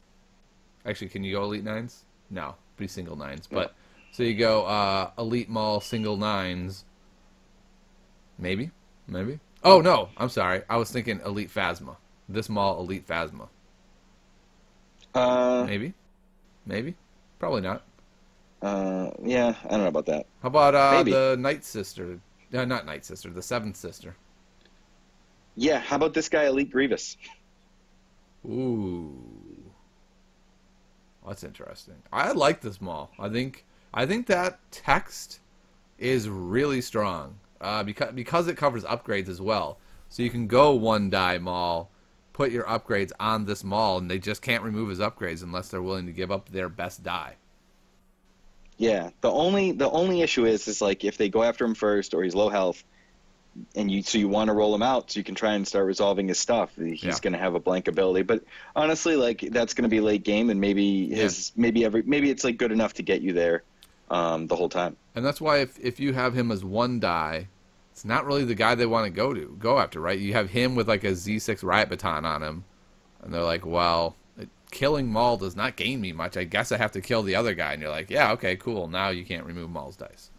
Actually, can you go Elite 9s? No, be single 9s. But so you go Elite Maul single 9s. Maybe. Oh no, I'm sorry. I was thinking Elite Phasma. This Maul Elite Phasma. Maybe. Probably not. Yeah, I don't know about that. How about the Night Sister? Not Night Sister, the 7th Sister. Yeah, how about this guy, Elite Grievous? Ooh. That's interesting. I like this Maul. I think that text is really strong because it covers upgrades as well. So you can go 1 die Maul, put your upgrades on this Maul, and they just can't remove his upgrades unless they're willing to give up their best die. Yeah, the only issue is like if they go after him first or he's low health, and you want to roll him out so you can try and start resolving his stuff. He's going to have a blank ability, but honestly, like that's going to be late game, and maybe maybe it's like good enough to get you there the whole time. And that's why if you have him as 1 die, it's not really the guy they want to go after, right? You have him with like a Z6 riot baton on him, and they're like, well, killing Maul does not gain me much. I guess I have to kill the other guy, and you're like, yeah, okay, cool. Now you can't remove Maul's dice.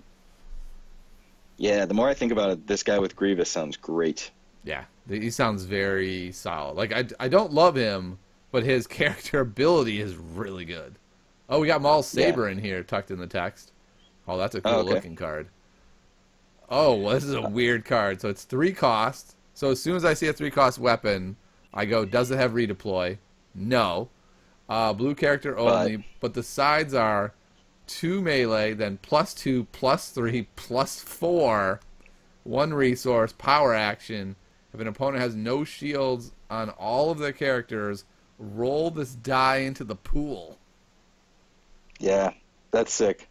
Yeah, the more I think about it, this guy with Grievous sounds great. Yeah, he sounds very solid. Like, I don't love him, but his character ability is really good. Oh, we got Maul's Saber in here, tucked in the text. Oh, that's a cool-looking card. Oh, well, this is a weird card. So it's 3 cost. So as soon as I see a 3-cost weapon, I go, does it have redeploy? No. Blue character only, but the sides are 2 melee, then +2, +3, +4, 1 resource, power action. If an opponent has no shields on all of their characters, roll this die into the pool. Yeah, that's sick.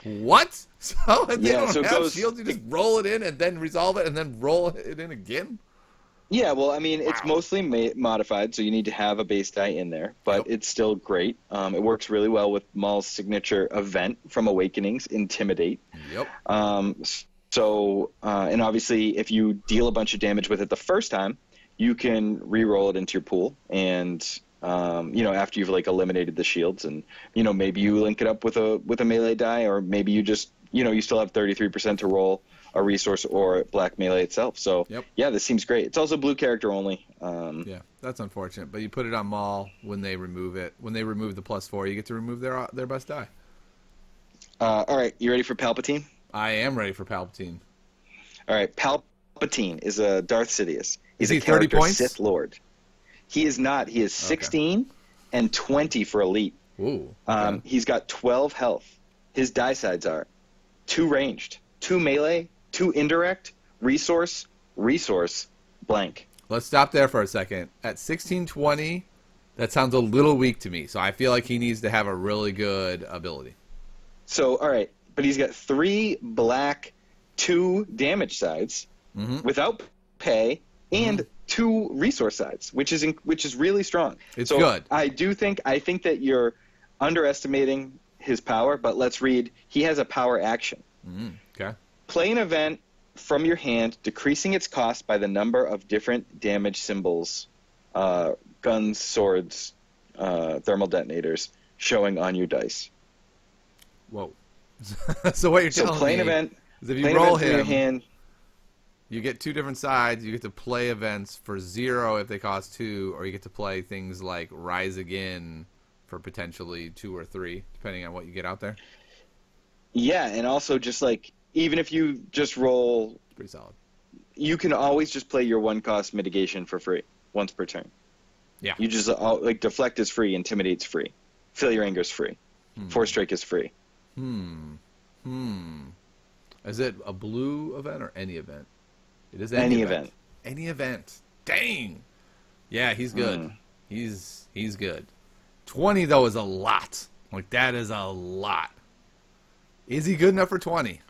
What? So they don't have shields, you just roll it in and then resolve it and then roll it in again? Yeah, well, I mean, it's mostly modified, so you need to have a base die in there, but it's still great. It works really well with Maul's signature event from Awakenings, Intimidate. Yep. And obviously, if you deal a bunch of damage with it the first time, you can re-roll it into your pool, and after you've like eliminated the shields, and maybe you link it up with a melee die, or maybe you just you still have 33% to roll a resource or black melee itself. So yeah, this seems great. It's also blue character only. Yeah, that's unfortunate. But you put it on Maul when they remove it. When they remove the +4, you get to remove their best die. All right, you ready for Palpatine? I am ready for Palpatine. All right, Palpatine is a Darth Sidious. He's he a character 30 points? Sith Lord. He is not. He is 16 and 20 for elite. Ooh. He's got 12 health. His die sides are 2 ranged, 2 melee, 2 indirect, resource, blank. Let's stop there for a second. At 1620, that sounds a little weak to me. So I feel like he needs to have a really good ability. So, all right, but he's got 3 black, 2 damage sides without pay, and 2 resource sides, which is really strong. It's good. I think that you're underestimating his power, but let's read. He has a power action. Okay. Play an event from your hand, decreasing its cost by the number of different damage symbols, guns, swords, thermal detonators, showing on your dice. Whoa. So what you're telling play me an event, is if you roll him, from your hand, you get 2 different sides. You get to play events for 0 if they cost 2, or you get to play things like Rise Again for potentially 2 or 3, depending on what you get out there. Yeah, and also just like, even if you just roll, It's pretty solid. You can always just play your 1-cost mitigation for free once per turn. Yeah. You just like deflect is free, intimidate's free, feel your anger is free, Force Strike is free. Is it a blue event or any event? It is any event. Any event. Dang. Yeah, he's good. He's good. 20 though is a lot. Like that is a lot. Is he good enough for 20?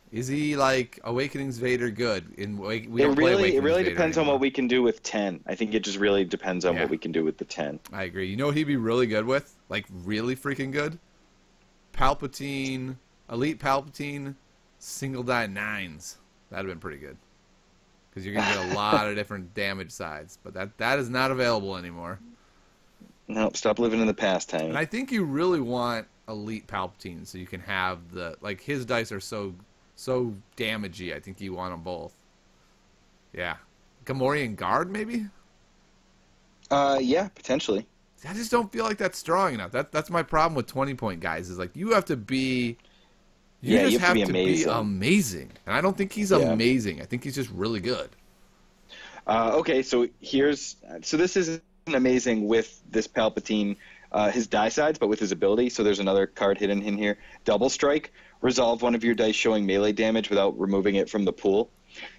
Is he like Awakenings Vader good? It really depends on what we can do with 10. I think it just really depends on what we can do with the 10. I agree. You know what he'd be really good with? Like really freaking good? Palpatine, Elite Palpatine, single die 9s. That'd have been pretty good. Because you're going to get a lot of different damage sides. But that is not available anymore. Nope, stop living in the past, Tiny. And I think you really want Elite Palpatine so you can have like his dice are so damagey. I think you want them both. Yeah. Gamorrean Guard, maybe? Yeah, potentially. I just don't feel like that's strong enough. That's my problem with 20-point guys. Is like you have to be. You just have to be amazing, and I don't think he's amazing. I think he's just really good. Okay, so this isn't amazing with this Palpatine, his die sides, but with his ability. So there's another card hidden in here. Double Strike. Resolve one of your dice showing melee damage without removing it from the pool.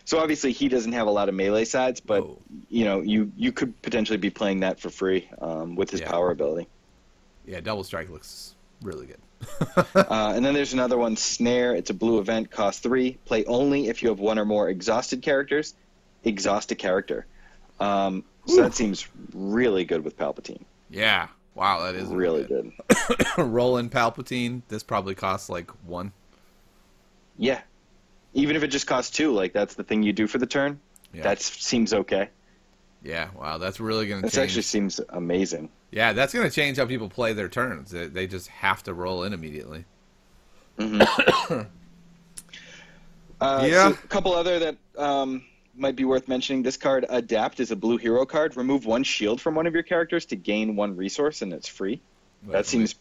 So obviously he doesn't have a lot of melee sides, but you could potentially be playing that for free with his power ability. Yeah, Double Strike looks really good. And then there's another one, Snare. It's a blue event, cost 3. Play only if you have 1 or more exhausted characters. Exhaust a character. So that seems really good with Palpatine. Yeah. Wow, that is really good. Roll in Palpatine. This probably costs like 1. Yeah. Even if it just costs 2, like that's the thing you do for the turn. Yeah. That seems okay. Yeah, wow, that's really going to change. This actually seems amazing. Yeah, that's going to change how people play their turns. They just have to roll in immediately. So a couple other that might be worth mentioning. This card, Adapt, is a blue hero card. Remove 1 shield from one of your characters to gain 1 resource, and it's free. That seems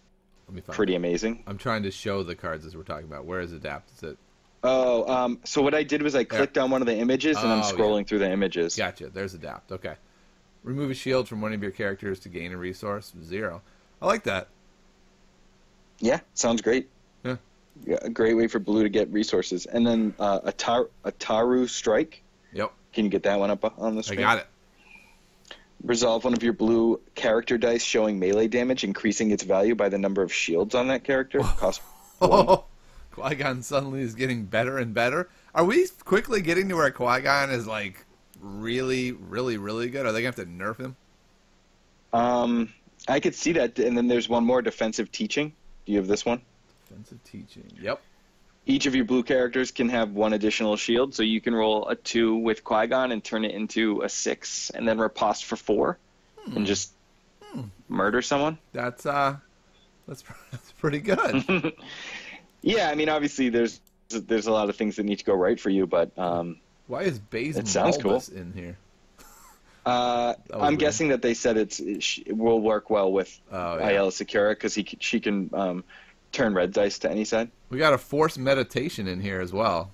pretty amazing. I'm trying to show the cards as we're talking about. Where is Adapt? Is it? Oh, so what I did was I clicked on one of the images, and I'm scrolling through the images. Gotcha. There's Adapt. Okay. Remove a shield from one of your characters to gain a resource. 0. I like that. Yeah, sounds great. Yeah. A great way for blue to get resources. And then Ataru Strike. Yep. Can you get that one up on the screen? I got it. Resolve one of your blue character dice showing melee damage, increasing its value by the number of shields on that character. Cost 1. Qui-Gon suddenly is getting better and better. Are we quickly getting to where Qui-Gon is like really, really, really good? Are they going to have to nerf him? I could see that. And then there's one more, Defensive Teaching. Do you have this one? Defensive Teaching. Yep. Each of your blue characters can have 1 additional shield, so you can roll a 2 with Qui-Gon and turn it into a 6, and then riposte for 4, and just murder someone. That's That's pretty good. Yeah, I mean, obviously there's a lot of things that need to go right for you, but Why is it sounds cool. Bulbous in here? I'm weird. guessing that they said it will work well with Ayala Secura because she can turn red dice to any side. We got a forced meditation in here as well.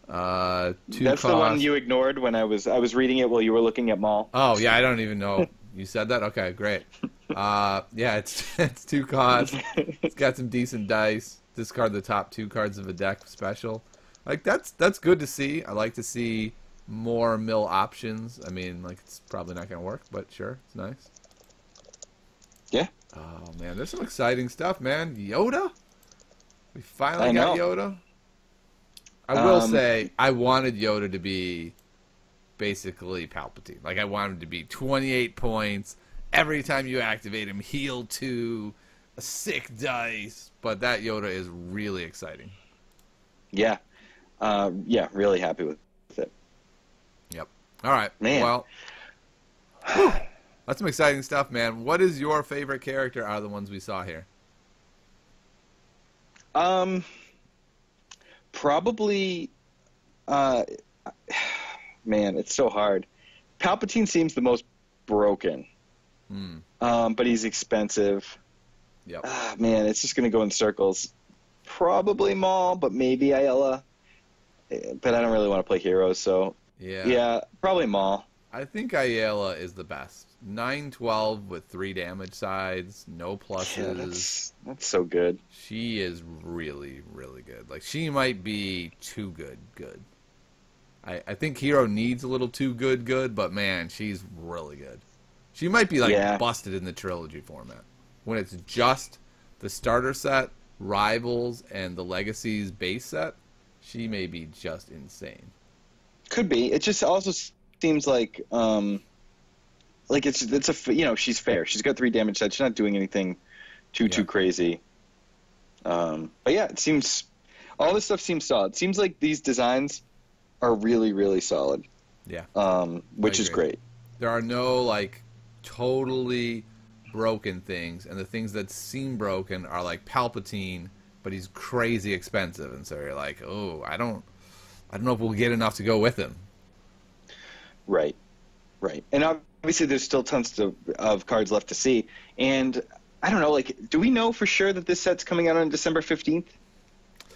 That's the one you ignored when I was reading it while you were looking at Maul. Oh yeah, I don't even know. You said that? Okay, great. Yeah, it's 2 costs. It's got some decent dice. Discard the top 2 cards of a deck special. Like that's good to see. I like to see more mill options. I mean, like it's probably not gonna work, but sure, it's nice. Yeah. Oh man, there's some exciting stuff, man. Yoda? We finally got Yoda. I will say I wanted Yoda to be basically Palpatine. Like I wanted him to be 28 points. Every time you activate him, heal 2, a sick dice. But that Yoda is really exciting. Yeah. Yeah, really happy with it. Yep. All right. Man. Well, whew, that's some exciting stuff, man. What is your favorite character out of the ones we saw here? Probably, man, it's so hard. Palpatine seems the most broken. But he's expensive. Yep. Man, it's just going to go in circles. Probably Maul, but maybe Ayala. But I don't really want to play heroes, so yeah, probably Maul. I think Ayala is the best. 9/12 with 3 damage sides, no pluses. Yeah, that's so good. She is really, really good. Like she might be too good. I think Hero needs a little too good, but man, she's really good. She might be like busted in the trilogy format. When it's just the starter set, Rivals, and the Legacies base set, she may be just insane. Could be. It just also seems like it's a she's fair. She's got 3 damage sets. She's not doing anything too crazy. But yeah, it seems all this stuff seems solid. It seems like these designs are really, really solid. Yeah. Which is great. There are no like totally broken things, and the things that seem broken are like Palpatine, but he's crazy expensive, and so you're like, oh, I don't know if we'll get enough to go with him. Right. And obviously there's still tons of cards left to see, and I don't know, like, do we know for sure that this set's coming out on December 15th?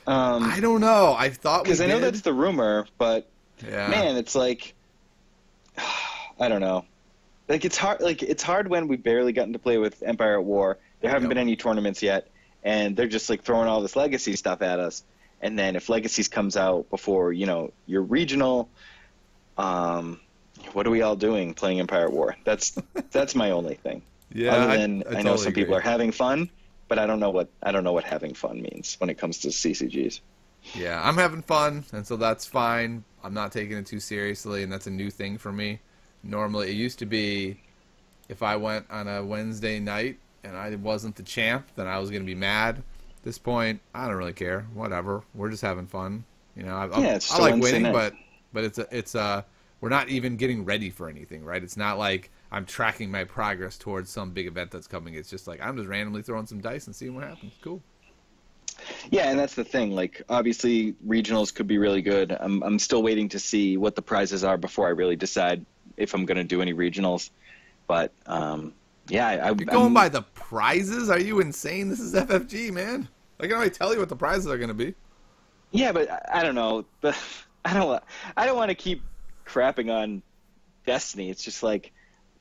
I don't know. I thought because I know that's the rumor, but man, it's like I don't know. Like it's hard. Like it's hard when we barely gotten to play with Empire at War. There haven't been any tournaments yet, and they're just like throwing all this Legacy stuff at us. And then if Legacies comes out before your regional, what are we all doing playing Empire at War? That's my only thing. Yeah, other than I know totally some people are having fun, but I don't know what having fun means when it comes to CCGs. Yeah, I'm having fun, and so that's fine. I'm not taking it too seriously, and that's a new thing for me. Normally, it used to be if I went on a Wednesday night and I wasn't the champ, then I was going to be mad. At this point, I don't really care. Whatever. We're just having fun. I like winning, but it's we're not even getting ready for anything, right? It's not like I'm tracking my progress towards some big event that's coming. It's just like I'm just randomly throwing some dice and seeing what happens. Cool. Yeah, and that's the thing. Like, obviously, regionals could be really good. I'm still waiting to see what the prizes are before I really decide if I'm going to do any regionals. But, yeah. You're going by the prizes? Are you insane? This is FFG, man. I can already tell you what the prizes are going to be. Yeah, but I don't know. I don't want to keep crapping on Destiny. It's just like...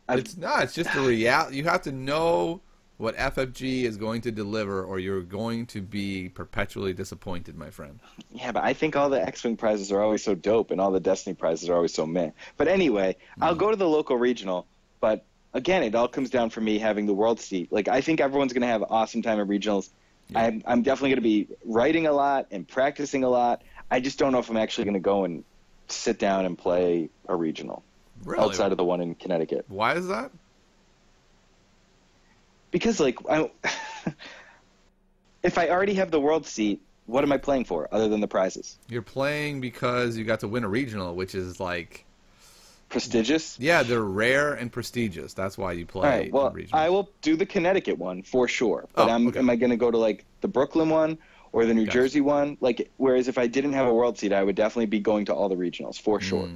It's not. It's just the reality. You have to know what FFG is going to deliver, or you're going to be perpetually disappointed, my friend. Yeah, but I think all the X-Wing prizes are always so dope, and all the Destiny prizes are always so meh. But anyway, I'll go to the local regional, but again, it all comes down for me having the world seat. Like, I think everyone's going to have an awesome time at regionals. Yeah. I'm definitely going to be writing a lot and practicing a lot. I just don't know if I'm actually going to go and sit down and play a regional outside of the one in Connecticut. Why is that? Because, like, if I already have the world seat, what am I playing for other than the prizes? You're playing because you got to win a regional, which is like Prestigious? Yeah, they're rare and prestigious. That's why you play. All right, well, regionals. I will do the Connecticut one for sure. But okay. am I going to go to like the Brooklyn one or the New Jersey one? Like, whereas if I didn't have a world seed, I would definitely be going to all the regionals for sure.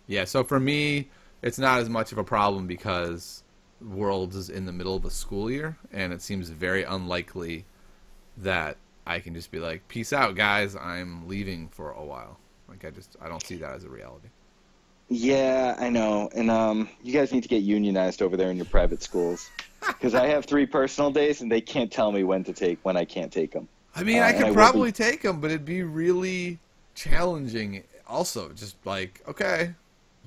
Yeah, so for me, it's not as much of a problem because Worlds is in the middle of the school year, and it seems very unlikely that I can just be like, peace out, guys, I'm leaving for a while. Like, I don't see that as a reality. Yeah, I know. And you guys need to get unionized over there in your private schools. Because I have 3 personal days, and they can't tell me when I can't take them. I mean, I could probably take them, but it'd be really challenging also. Just like, okay,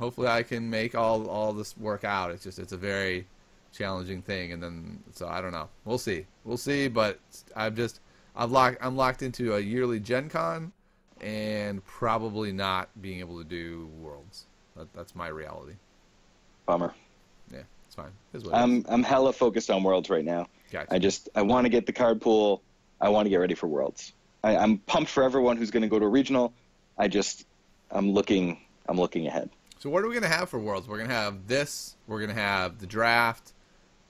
hopefully I can make all this work out. It's a very challenging thing. And then, so I don't know. We'll see. But I'm locked into a yearly Gen Con and probably not being able to do Worlds. That's my reality. Bummer. Yeah, it's fine. I'm hella focused on Worlds right now. Gotcha. I want to get the card pool. I want to get ready for Worlds. I'm pumped for everyone who's going to go to a regional. I'm looking ahead. So what are we going to have for Worlds? We're going to have this. We're going to have the draft.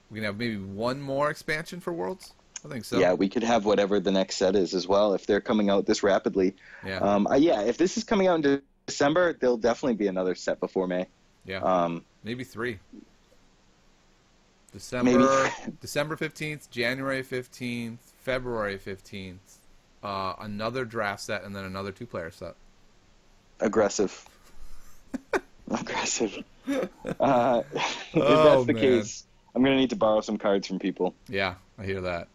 We're going to have maybe one more expansion for Worlds. I think so. Yeah, we could have whatever the next set is as well if they're coming out this rapidly. Yeah. If this is coming out in December, there'll definitely be another set before May. Yeah. Maybe 3. December 15th, January 15th, February 15th, another draft set, and then another 2-player set. Aggressive. Aggressive. If that's the case, I'm going to need to borrow some cards from people. Yeah, I hear that.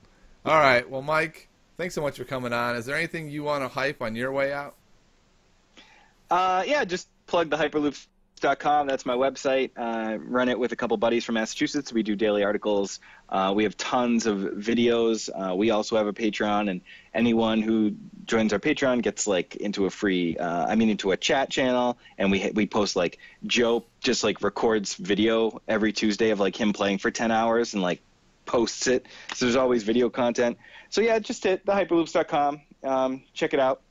All right. Well, Mike, thanks so much for coming on. Is there anything you want to hype on your way out? Yeah, just plug the hyperloops.com. That's my website. Run it with a couple buddies from Massachusetts. We do daily articles. We have tons of videos. We also have a Patreon, and anyone who joins our Patreon gets into a chat channel, and we post Joe just records video every Tuesday of him playing for 10 hours and posts it. So there's always video content. So yeah, just hit thehyperloops.com. Check it out.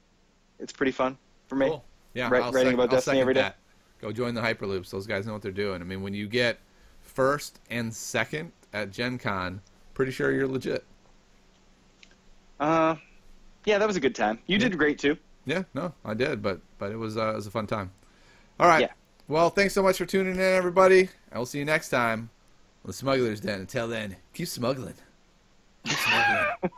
It's pretty fun for me. Cool. Yeah, writing about Destiny every day. That. Go join the Hyperloops. Those guys know what they're doing. I mean, when you get first and second at Gen Con, pretty sure you're legit. Yeah, that was a good time. You did great too. Yeah, no, I did, but it was a fun time. All right. Yeah. Well, thanks so much for tuning in, everybody. I will see you next time on the Smugglers Den. Until then, keep smuggling. Keep smuggling.